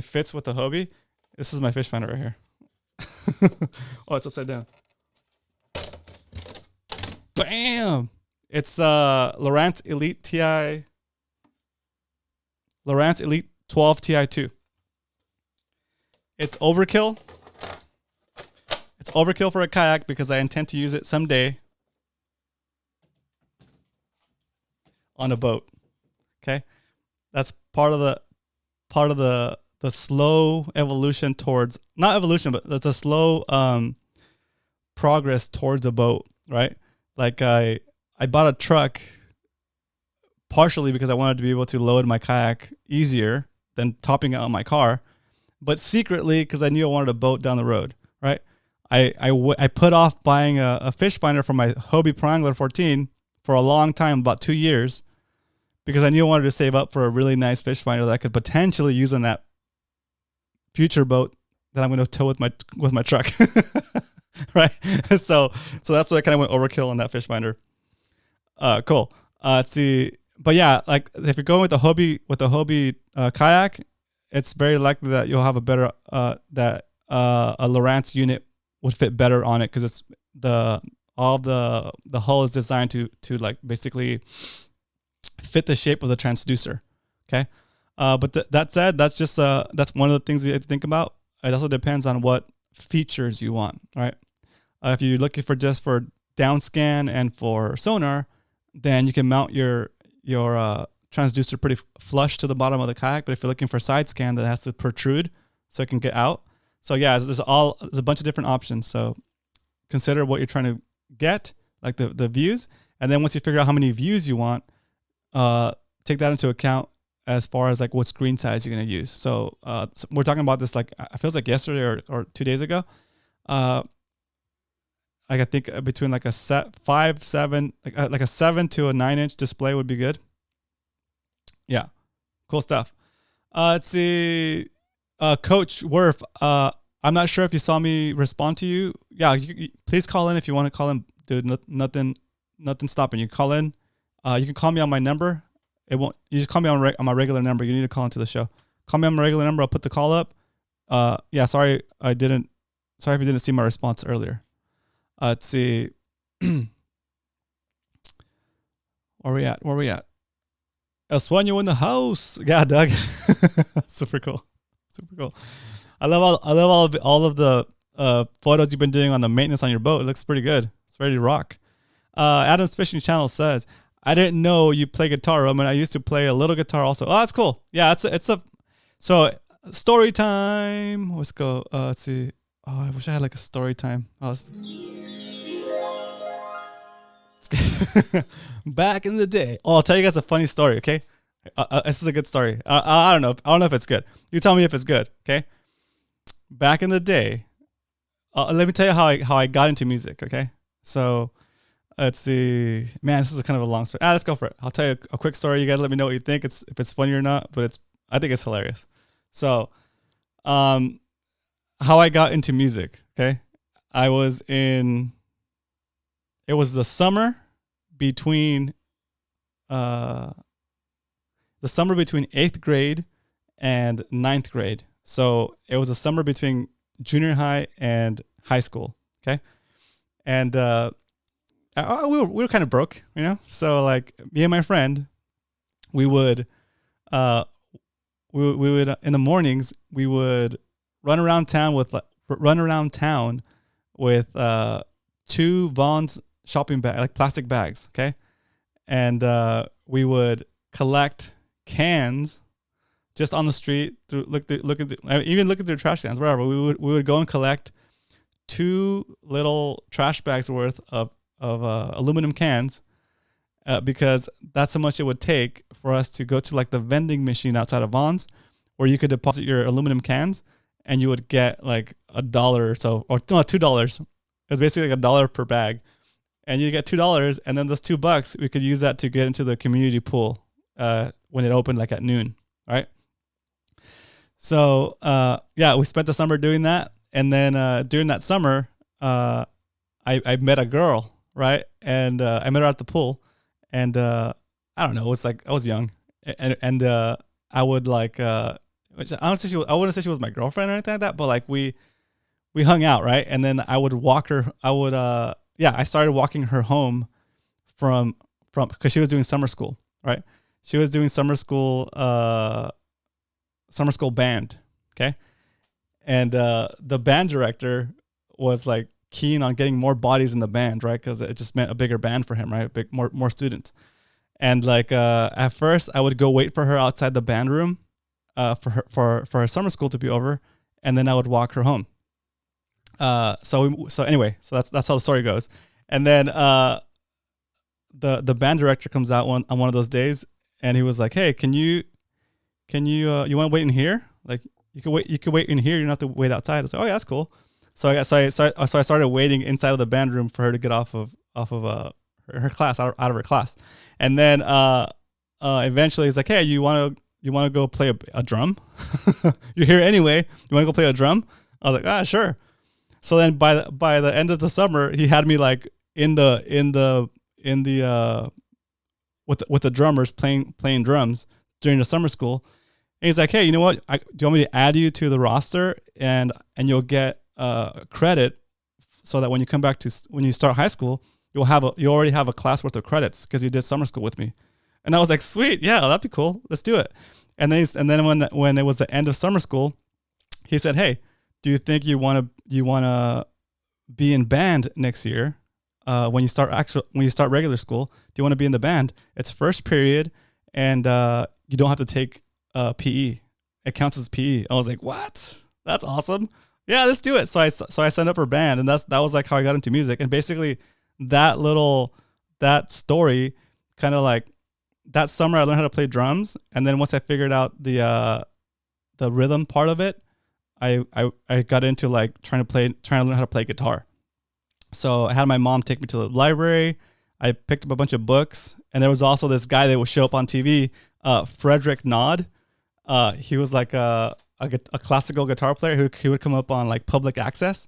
fits with the Hobie. This is my fish finder right here. Oh, it's upside down. Bam! It's Lowrance Elite TI. Lowrance Elite 12 TI2. It's overkill. It's overkill for a kayak because I intend to use it someday on a boat. Okay? That's part of the slow evolution towards, not evolution, but that's a slow progress towards a boat, right? Like I bought a truck partially because I wanted to be able to load my kayak easier than topping it on my car, but secretly because I knew I wanted a boat down the road, right? I put off buying a fish finder for my Hobie Pro Angler 14 for a long time, about 2 years, because I knew I wanted to save up for a really nice fish finder that I could potentially use on that future boat that I'm going to tow with my truck, right? So that's what I kind of went overkill on that fish finder. Cool. Let's see. But yeah, like if you're going with the Hobie kayak, it's very likely that you'll have a better that a Lowrance unit would fit better on it because it's the hull is designed to like basically fit the shape of the transducer. Okay. But that said, that's just that's one of the things you have to think about. It also depends on what features you want, right? If you're looking for just for down scan and for sonar, then you can mount your transducer pretty flush to the bottom of the kayak. But if you're looking for side scan, that has to protrude so it can get out. So yeah, there's a bunch of different options. So consider what you're trying to get, like the views, and then once you figure out how many views you want, take that into account as far as like what screen size you're gonna use. So we're talking about this like it feels like yesterday or 2 days ago. Like I think between like a 7 to a 9-inch display would be good. Yeah, cool stuff. Let's see, Coach Worf. I'm not sure if you saw me respond to you. Yeah, please call in if you want to call in, dude. Nothing stopping you. Call in. You can call me on my number. It won't. You just call me on my regular number. You need to call into the show. Call me on my regular number. I'll put the call up. Yeah. Sorry if you didn't see my response earlier. Let's see. Where we at? El Sueño in the house. Yeah, Doug. Super cool. I love all of the photos you've been doing on the maintenance on your boat. It looks pretty good. It's ready to rock. Adam's Fishing Channel says, I didn't know you play guitar, Roman. I used to play a little guitar also. Oh, that's cool. Yeah, so story time. Let's go. Let's see. Oh, I wish I had like a story time. Back in the day. Oh, I'll tell you guys a funny story, okay? This is a good story. I don't know. I don't know if it's good. You tell me if it's good, okay? Back in the day, let me tell you how I got into music, okay? So let's see. Man, this is kind of a long story. Let's go for it. I'll tell you a quick story. You guys let me know what you think. If it's funny or not, but I think it's hilarious. So, how I got into music, okay? It was the summer between 8th grade and 9th grade. So it was a summer between junior high and high school. Okay. And, we were kind of broke, you know? So like me and my friend, we would in the mornings, we would run around town with 2 Vaughn's shopping bag, like plastic bags. Okay. And, we would collect cans just on the street looking through trash cans, wherever. We would go and collect 2 little trash bags worth of aluminum cans because that's how much it would take for us to go to like the vending machine outside of Vaughn's, where you could deposit your aluminum cans and you would get like $1 or so, or no, $2. It was basically like $1 per bag, and you get $2, and then those $2 we could use that to get into the community pool when it opened like at noon, right? So yeah, we spent the summer doing that, and then during that summer, I met a girl, right? And I met her at the pool, and I don't know, it was like I was young, and I would like which I wouldn't say she was my girlfriend or anything like that, but like we hung out, right? And then I would walk her. I started walking her home from because she was doing summer school, right? She was doing summer school band, okay? And the band director was like keen on getting more bodies in the band, right? Because it just meant a bigger band for him, right? More students. And like at first, I would go wait for her outside the band room for her summer school to be over, and then I would walk her home. So anyway, that's how the story goes. And then the band director comes out on one of those days, and he was like, "Hey, you want to wait in here? Like you could wait in here. You don't have to wait outside." I was like, "Oh yeah, that's cool." So I started waiting inside of the band room for her to get off of her class, out of her class. And then eventually he's like, "Hey, you want to go play a drum? You're here anyway. You want to go play a drum?" I was like, sure. So then by the end of the summer, he had me like in the with the drummers playing drums during the summer school. And he's like, "Hey, you know what? Do you want me to add you to the roster and you'll get credit so that when you come back when you start high school, you already have a class worth of credits because you did summer school with me." And I was like, "Sweet, yeah, that'd be cool. Let's do it." And then when it was the end of summer school, he said, "Hey, do you think you want to be in band next year when you start regular school? Do you want to be in the band? It's first period, and you don't have to take PE. It counts as PE." I was like, "What? That's awesome. Yeah, let's do it." So I signed up for band, and that was like how I got into music. And basically that story kind of like that summer I learned how to play drums, and then once I figured out the rhythm part of it, I got into like trying to learn how to play guitar. So I had my mom take me to the library. I picked up a bunch of books, and there was also this guy that would show up on TV, Frederick Nod. He was like a classical guitar player who would come up on like public access.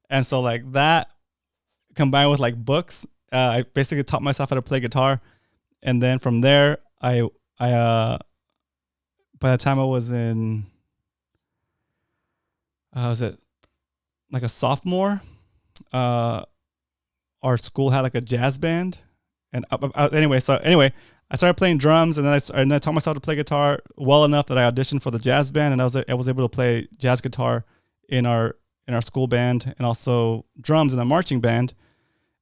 And so like that combined with like books, I basically taught myself how to play guitar. And then from there, I by the time I was in, was it like a sophomore? Our school had like a jazz band, and anyway, I started playing drums, and then I taught myself to play guitar well enough that I auditioned for the jazz band, and I was able to play jazz guitar in our school band, and also drums in the marching band,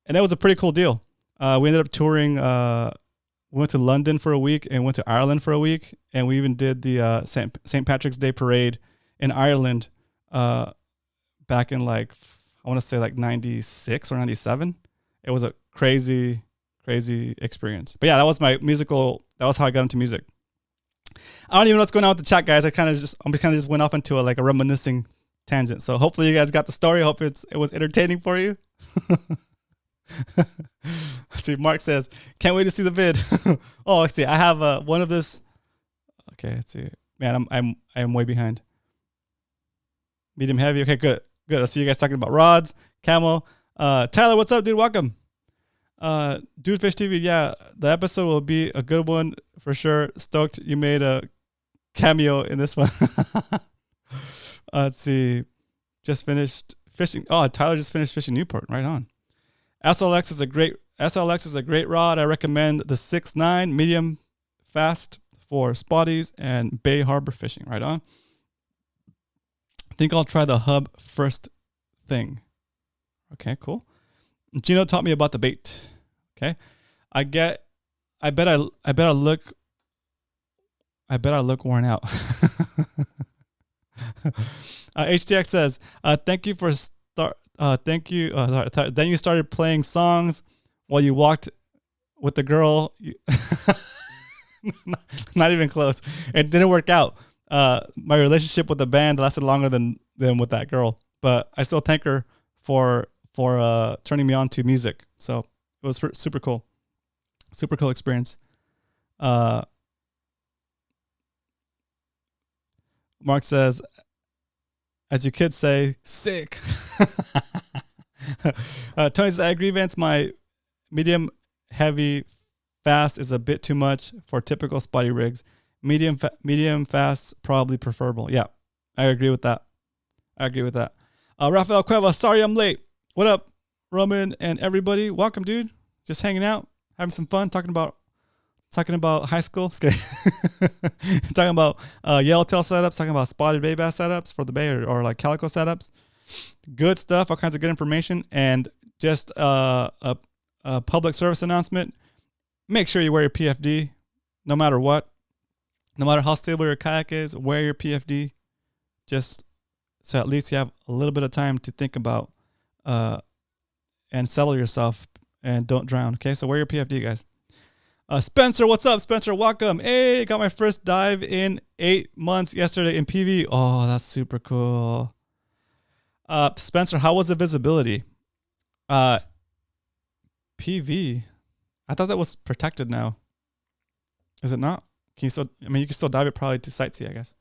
and that was a pretty cool deal. We ended up touring. We went to London for a week and went to Ireland for a week, and we even did the St. Patrick's Day parade in Ireland back in like I want to say like 96 or 97. It was a crazy experience. But yeah, that was how I got into music. I don't even know what's going on with the chat, guys. I kind of just went off into a reminiscing tangent. So hopefully you guys got the story. I hope it was entertaining for you. Let's see. Mark says, "Can't wait to see the vid." Oh, let's see. I have one of this. Okay, let's see. Man, I'm way behind. Medium heavy. Okay, good. I see you guys talking about rods, camo. Tyler, what's up, dude? Welcome. Dude Fish TV, yeah, the episode will be a good one for sure. Stoked you made a cameo in this one. Let's see. Just finished fishing. Oh, Tyler just finished fishing Newport. Right on. SLX is a great rod. I recommend the 6.9 medium fast for spotties and Bay Harbor fishing. Right on. I think I'll try the hub first thing. Okay, cool. Gino taught me about the bait. Okay. I bet I look worn out. HTX says, thank you for then you started playing songs while you walked with the girl. Not even close. It didn't work out. My relationship with the band lasted longer than with that girl, but I still thank her for turning me on to music. So it was super cool. Super cool experience. Mark says, as you kids say, sick. Tony says, I agree, Vince. My medium heavy fast is a bit too much for typical spotty rigs. Medium fast probably preferable. Yeah, I agree with that. Rafael Cueva, sorry I'm late. What up, Roman and everybody? Welcome, dude. Just hanging out, having some fun, talking about high school. Talking about yellowtail setups, talking about spotted bay bass setups for the bay or like calico setups. Good stuff, all kinds of good information, and just a public service announcement. Make sure you wear your PFD no matter what. No matter how stable your kayak is, wear your PFD. Just so at least you have a little bit of time to think about and settle yourself and don't drown. Okay, so wear your PFD, guys. Spencer, what's up, Spencer? Welcome. Hey, got my first dive in 8 months yesterday in PV. Oh, that's super cool. Spencer, how was the visibility? PV. I thought that was protected now. Is it not? Can you still? I mean, you can still dive it probably to sightsee, I guess.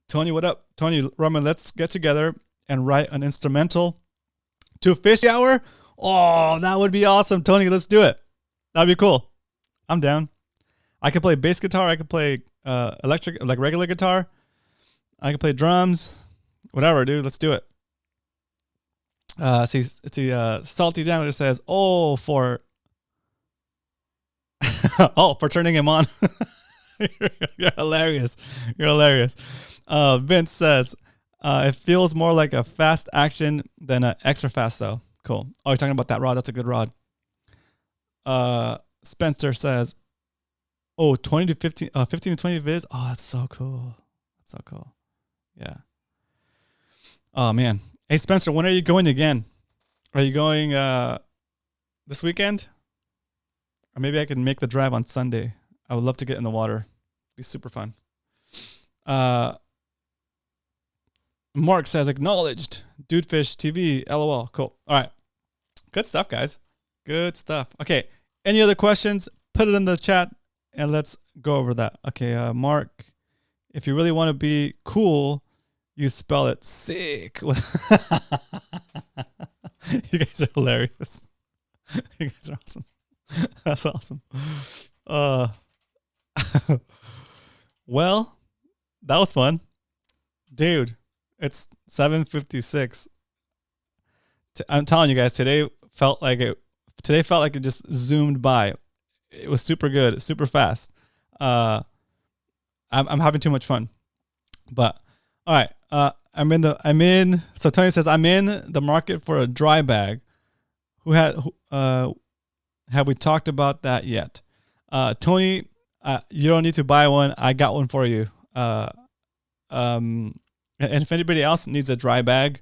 Tony, what up? Tony, Roman, let's get together and write an instrumental to Fishy Hour. Oh, that would be awesome, Tony. Let's do it. That'd be cool. I'm down. I can play bass guitar. I can play electric, like regular guitar. I can play drums. Whatever, dude. Let's do it. See, Salty Janitor says, "Oh, for for turning him on." You're hilarious. You're hilarious. Vince says, "It feels more like a fast action than an extra fast, though." Cool. Oh, you're talking about that rod. That's a good rod. Spencer says, "Oh, 20 to 15, 15 to 20 viz. Oh, that's so cool. That's so cool. Yeah. Oh man. Hey Spencer, when are you going again? Are you going this weekend? Or maybe I can make the drive on Sunday. I would love to get in the water. It'd be super fun. Mark says, acknowledged. Dudefish TV, LOL. Cool. All right. Good stuff, guys. Good stuff. Okay. Any other questions? Put it in the chat and let's go over that. Okay. Mark, if you really want to be cool, you spell it sick. You guys are hilarious. You guys are awesome. That's awesome. Well, that was fun. Dude, it's 7:56. I'm telling you guys, today felt like it just zoomed by. It was super good, super fast. I'm having too much fun. But all right, so Tony says I'm in the market for a dry bag. Have we talked about that yet? Tony, you don't need to buy one. I got one for you. And if anybody else needs a dry bag,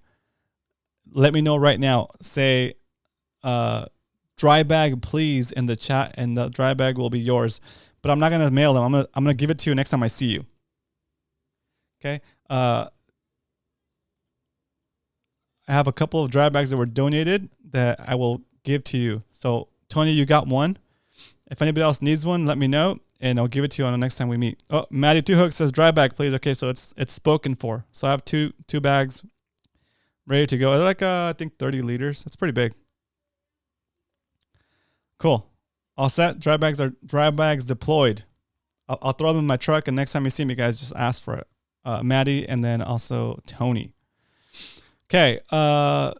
let me know right now. Say, dry bag, please, in the chat, and the dry bag will be yours. But I'm not gonna mail them. I'm gonna give it to you next time I see you. Okay. I have a couple of dry bags that were donated that I will give to you. So Tony, you got one. If anybody else needs one, let me know, and I'll give it to you on the next time we meet. Oh, Maddie Two Hooks says dry bag, please. Okay, so it's spoken for. So I have two bags ready to go. They're like I think 30 liters. That's pretty big. Cool. All set. Dry bags deployed. I'll throw them in my truck, and next time you see me, guys, just ask for it. Maddie, and then also Tony. Okay. Dudefish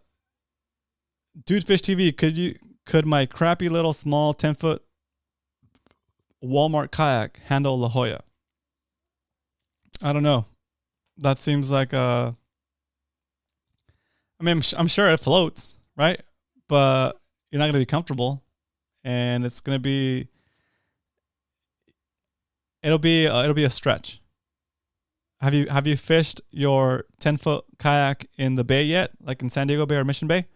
TV, could my crappy little small 10-foot Walmart kayak handle La Jolla? I don't know. That seems like I mean, I'm sure it floats, right? But you're not going to be comfortable, and it's going to be it'll be a stretch. Have you fished your 10-foot kayak in the bay yet, like in San Diego Bay or Mission Bay?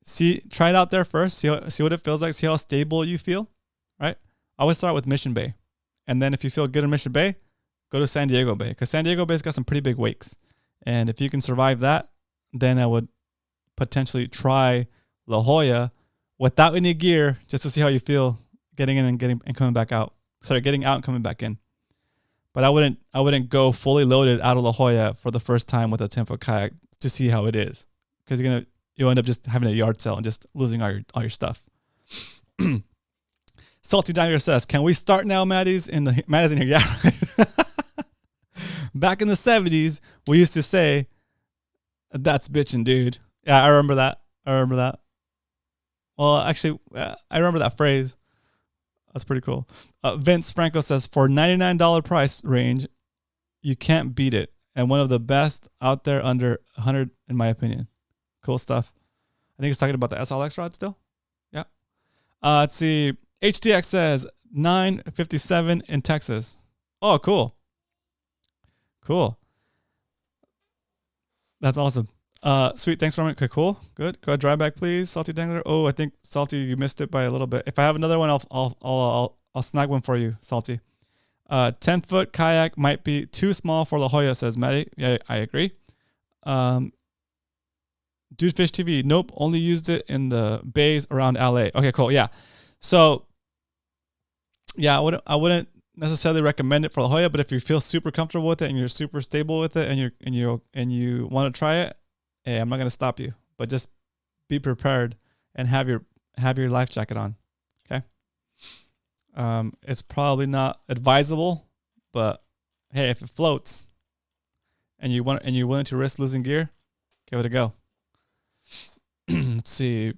try it out there first. See what it feels like. See how stable you feel, right? I always start with Mission Bay. And then if you feel good in Mission Bay, go to San Diego Bay, because San Diego Bay's got some pretty big wakes. And if you can survive that, then I would potentially try La Jolla without any gear, just to see how you feel getting in and coming back out. Sorry, getting out and coming back in. But I wouldn't go fully loaded out of La Jolla for the first time with a 10-foot kayak to see how it is, because you'll end up just having a yard sale and just losing all your stuff. Salty Diner says, "Can we start now, Maddie's in here?" Yeah, right. Back in the 70s, we used to say, "That's bitchin', dude." Yeah, I remember that. Well, actually, I remember that phrase. That's pretty cool. Vince Franco says, "For $99 price range, you can't beat it. And one of the best out there under 100, in my opinion." Cool stuff. I think he's talking about the SLX rod still. Yeah. Let's see. HTX says $957 in Texas. Oh, cool. Cool. That's awesome. Sweet. Thanks for it. Okay, cool. Good. Go ahead, drive back, please. Salty Dangler. Oh, I think Salty, you missed it by a little bit. If I have another one, I'll snag one for you, Salty. 10-foot kayak might be too small for La Jolla, says Maddie. Yeah, I agree. Dude Fish TV. Nope. Only used it in the bays around LA. Okay, cool. Yeah. So, yeah, I wouldn't necessarily recommend it for La Jolla, but if you feel super comfortable with it and you're super stable with it and you want to try it, hey, I'm not going to stop you, but just be prepared and have your life jacket on. Okay. It's probably not advisable, but hey, if it floats and you're willing to risk losing gear, give it a go. Let's see.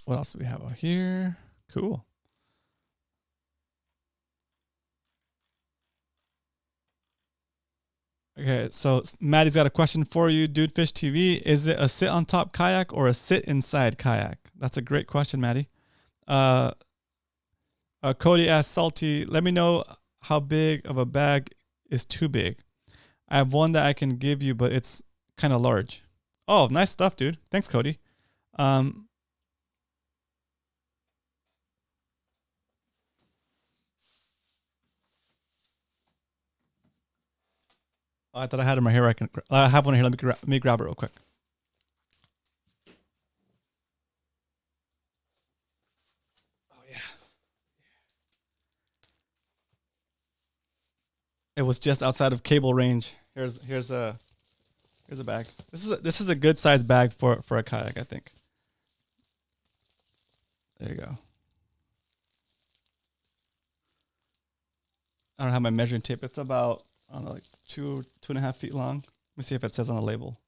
What else do we have out here? Cool. Okay, so Maddie's got a question for you, Dude Fish TV. Is it a sit on top kayak or a sit inside kayak? That's a great question, Maddie. Cody asked Salty, let me know how big of a bag is too big. I have one that I can give you, but it's kind of large. Oh, nice stuff, dude. Thanks, Cody. I thought I had them right here. I have one here. Let me grab it real quick. Oh yeah. It was just outside of cable range. Here's a bag. This is a good size bag for a kayak, I think. There you go. I don't have my measuring tape. It's about, I don't know, like 2.5 feet long. Let me see if it says on the label.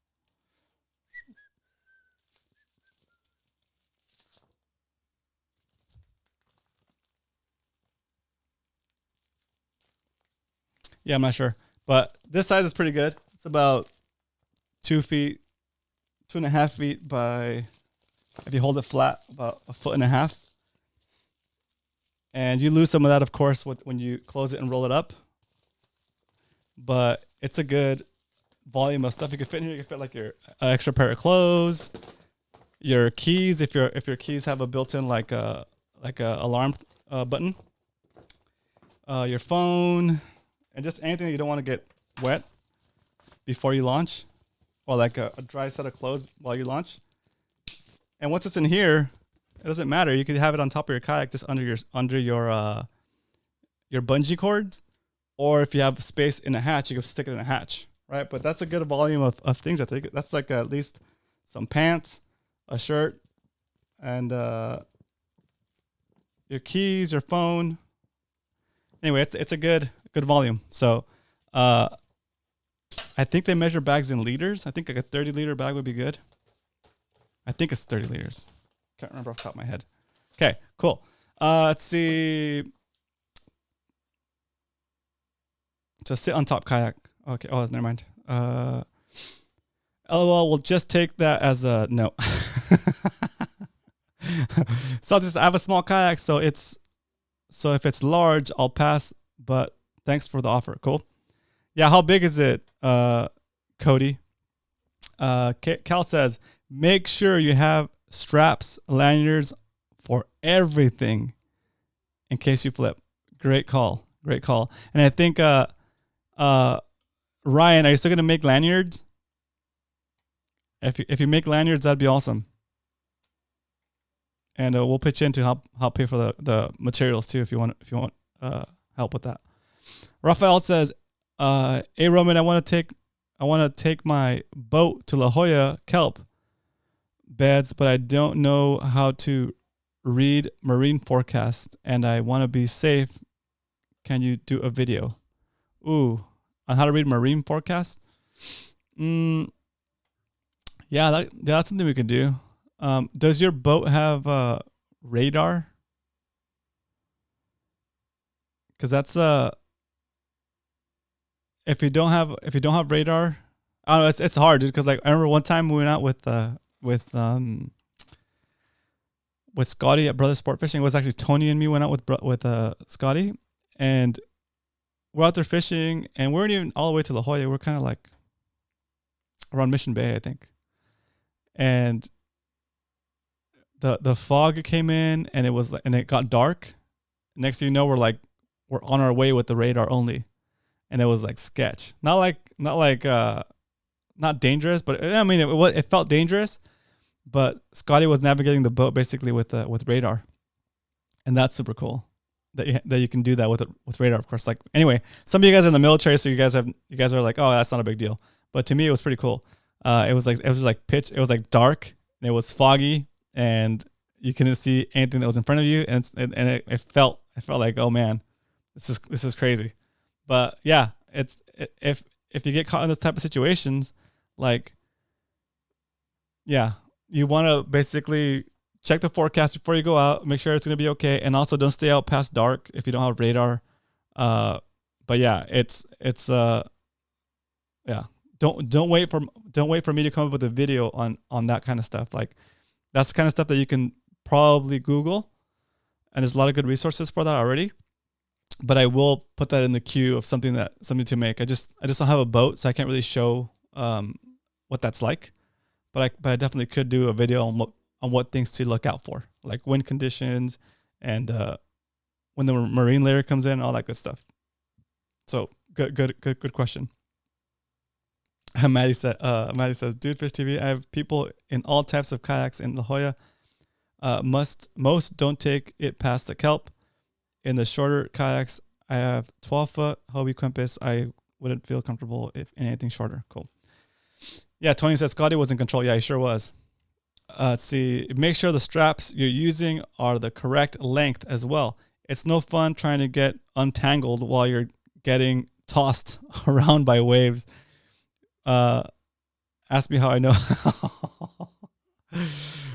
Yeah, I'm not sure, but this size is pretty good. It's about 2 feet, 2.5 feet by, if you hold it flat, about 1.5 feet. And you lose some of that, of course, when you close it and roll it up. But it's a good volume of stuff you can fit in here. You can fit like your extra pair of clothes, your keys, if your keys have a built-in like a alarm button, your phone, and just anything that you don't want to get wet before you launch, or like a dry set of clothes while you launch. And once it's in here, it doesn't matter. You could have it on top of your kayak, just under your bungee cords. Or if you have space in a hatch, you can stick it in a hatch, right? But that's a good volume of things. I think that's like at least some pants, a shirt, and your keys, your phone. Anyway, it's a good volume. So I think they measure bags in liters. I think like a 30-liter bag would be good. I think it's 30 liters. Can't remember off the top of my head. Okay, cool. Let's see. To sit on top kayak. Okay. Oh, never mind. LOL, we'll just take that as a no. So I have a small kayak, so if it's large, I'll pass. But thanks for the offer. Cool. Yeah. How big is it, Cody? Cal says make sure you have straps, lanyards for everything in case you flip. Great call. Great call. And I think, Ryan, are you still going to make lanyards? If you make lanyards, that'd be awesome. And we'll pitch in to help pay for the materials too if you want help with that. Rafael says, "Hey Roman, I want to take my boat to La Jolla kelp beds, but I don't know how to read marine forecast, and I want to be safe. Can you do a video?" Ooh, on how to read marine forecast? Yeah, that's something we could do. Does your boat have radar? Because that's if you don't have radar, I don't know. It's hard, dude. Because like I remember one time we went out with Scotty at Brother Sport Fishing. It was actually Tony and me went out with Scotty, and we're out there fishing, and we weren't even all the way to La Jolla. We're kind of like around Mission Bay, I think, and the fog came in, and it got dark. Next thing you know, we're on our way with the radar only, and it was like sketch. Not dangerous, but I mean it felt dangerous. But Scotty was navigating the boat basically with radar, and that's super cool that you can do that with radar. Of course, like anyway, some of you guys are in the military, so you guys are like, oh, that's not a big deal. But to me, it was pretty cool. It was like pitch. It was like dark, and it was foggy, and you couldn't see anything that was in front of you, and it felt like, oh man, this is crazy. But yeah, if you get caught in this type of situations, like, yeah, you want to basically check the forecast before you go out, make sure it's going to be okay, and also don't stay out past dark if you don't have radar. But yeah, yeah, don't wait for me to come up with a video on that kind of stuff. Like that's the kind of stuff that you can probably Google, and there's a lot of good resources for that already. But I will put that in the queue of something to make. I just don't have a boat, so I can't really show what that's like. But I definitely could do a video on what things to look out for, like wind conditions and when the marine layer comes in, all that good stuff. So good question. Maddie says, "Dude, Fish TV, I have people in all types of kayaks in La Jolla. Most don't take it past the kelp. In the shorter kayaks, I have 12-foot Hobie Compass. I wouldn't feel comfortable if in anything shorter." Cool. Yeah, Tony says Scotty was in control. Yeah, he sure was. Let's see. Make sure the straps you're using are the correct length as well. It's no fun trying to get untangled while you're getting tossed around by waves. Ask me how I know.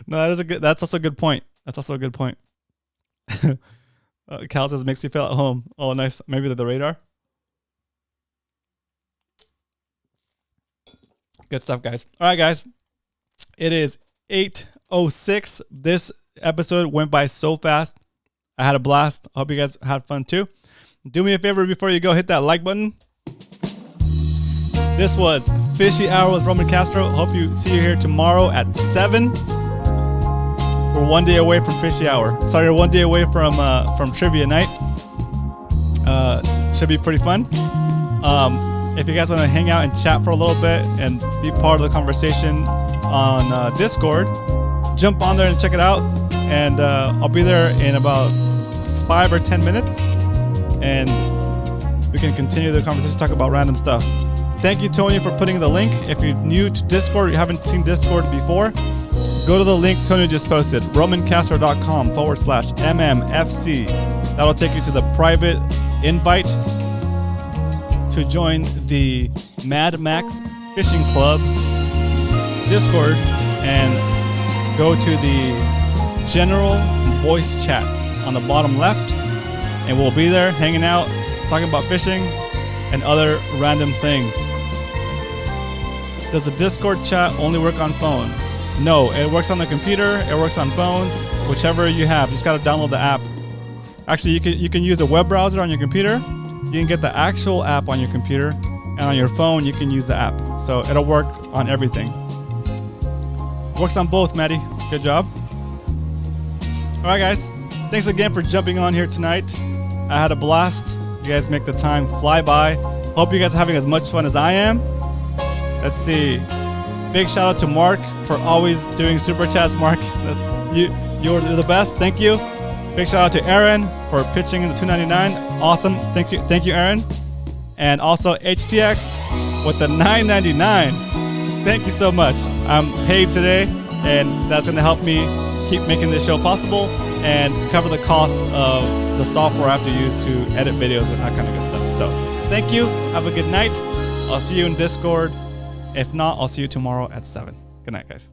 No, that's also a good point. Cal says makes you feel at home. Oh, nice. Maybe the radar. Good stuff, guys. All right, guys. It is 8:06. This episode went by so fast. I had a blast. I hope you guys had fun too. Do me a favor before you go, hit that like button. This was Fishy Hour with Roman Castro. Hope you see you here tomorrow at 7. We're 1 day away from Fishy Hour. Sorry, we're 1 day away from Trivia Night. Should be pretty fun. If you guys want to hang out and chat for a little bit and be part of the conversation on Discord, jump on there and check it out. And I'll be there in about 5 or 10 minutes, and we can continue the conversation, talk about random stuff. Thank you, Tony, for putting the link. If you're new to Discord, you haven't seen Discord before, go to the link Tony just posted, romancastro.com/MMFC. That'll take you to the private invite to join the Mad Max Fishing Club Discord and go to the general voice chats on the bottom left, and we'll be there hanging out, talking about fishing and other random things. Does the Discord chat only work on phones? No, it works on the computer, it works on phones, whichever you have. You just got to download the app. Actually, you can use a web browser on your computer. You can get the actual app on your computer, and on your phone you can use the app. So it'll work on everything. Works on both, Maddie. Good job. All right, guys. Thanks again for jumping on here tonight. I had a blast. You guys make the time fly by. Hope you guys are having as much fun as I am. Let's see. Big shout out to Mark for always doing super chats. Mark, you're the best. Thank you. Big shout out to Aaron for pitching in the $2.99. Awesome. Thank you, Aaron. And also HTX with the $9.99. Thank you so much. I'm paid today, and that's going to help me keep making this show possible and cover the costs of the software I have to use to edit videos and that kind of good stuff. So thank you. Have a good night. I'll see you in Discord. If not, I'll see you tomorrow at 7. Good night, guys.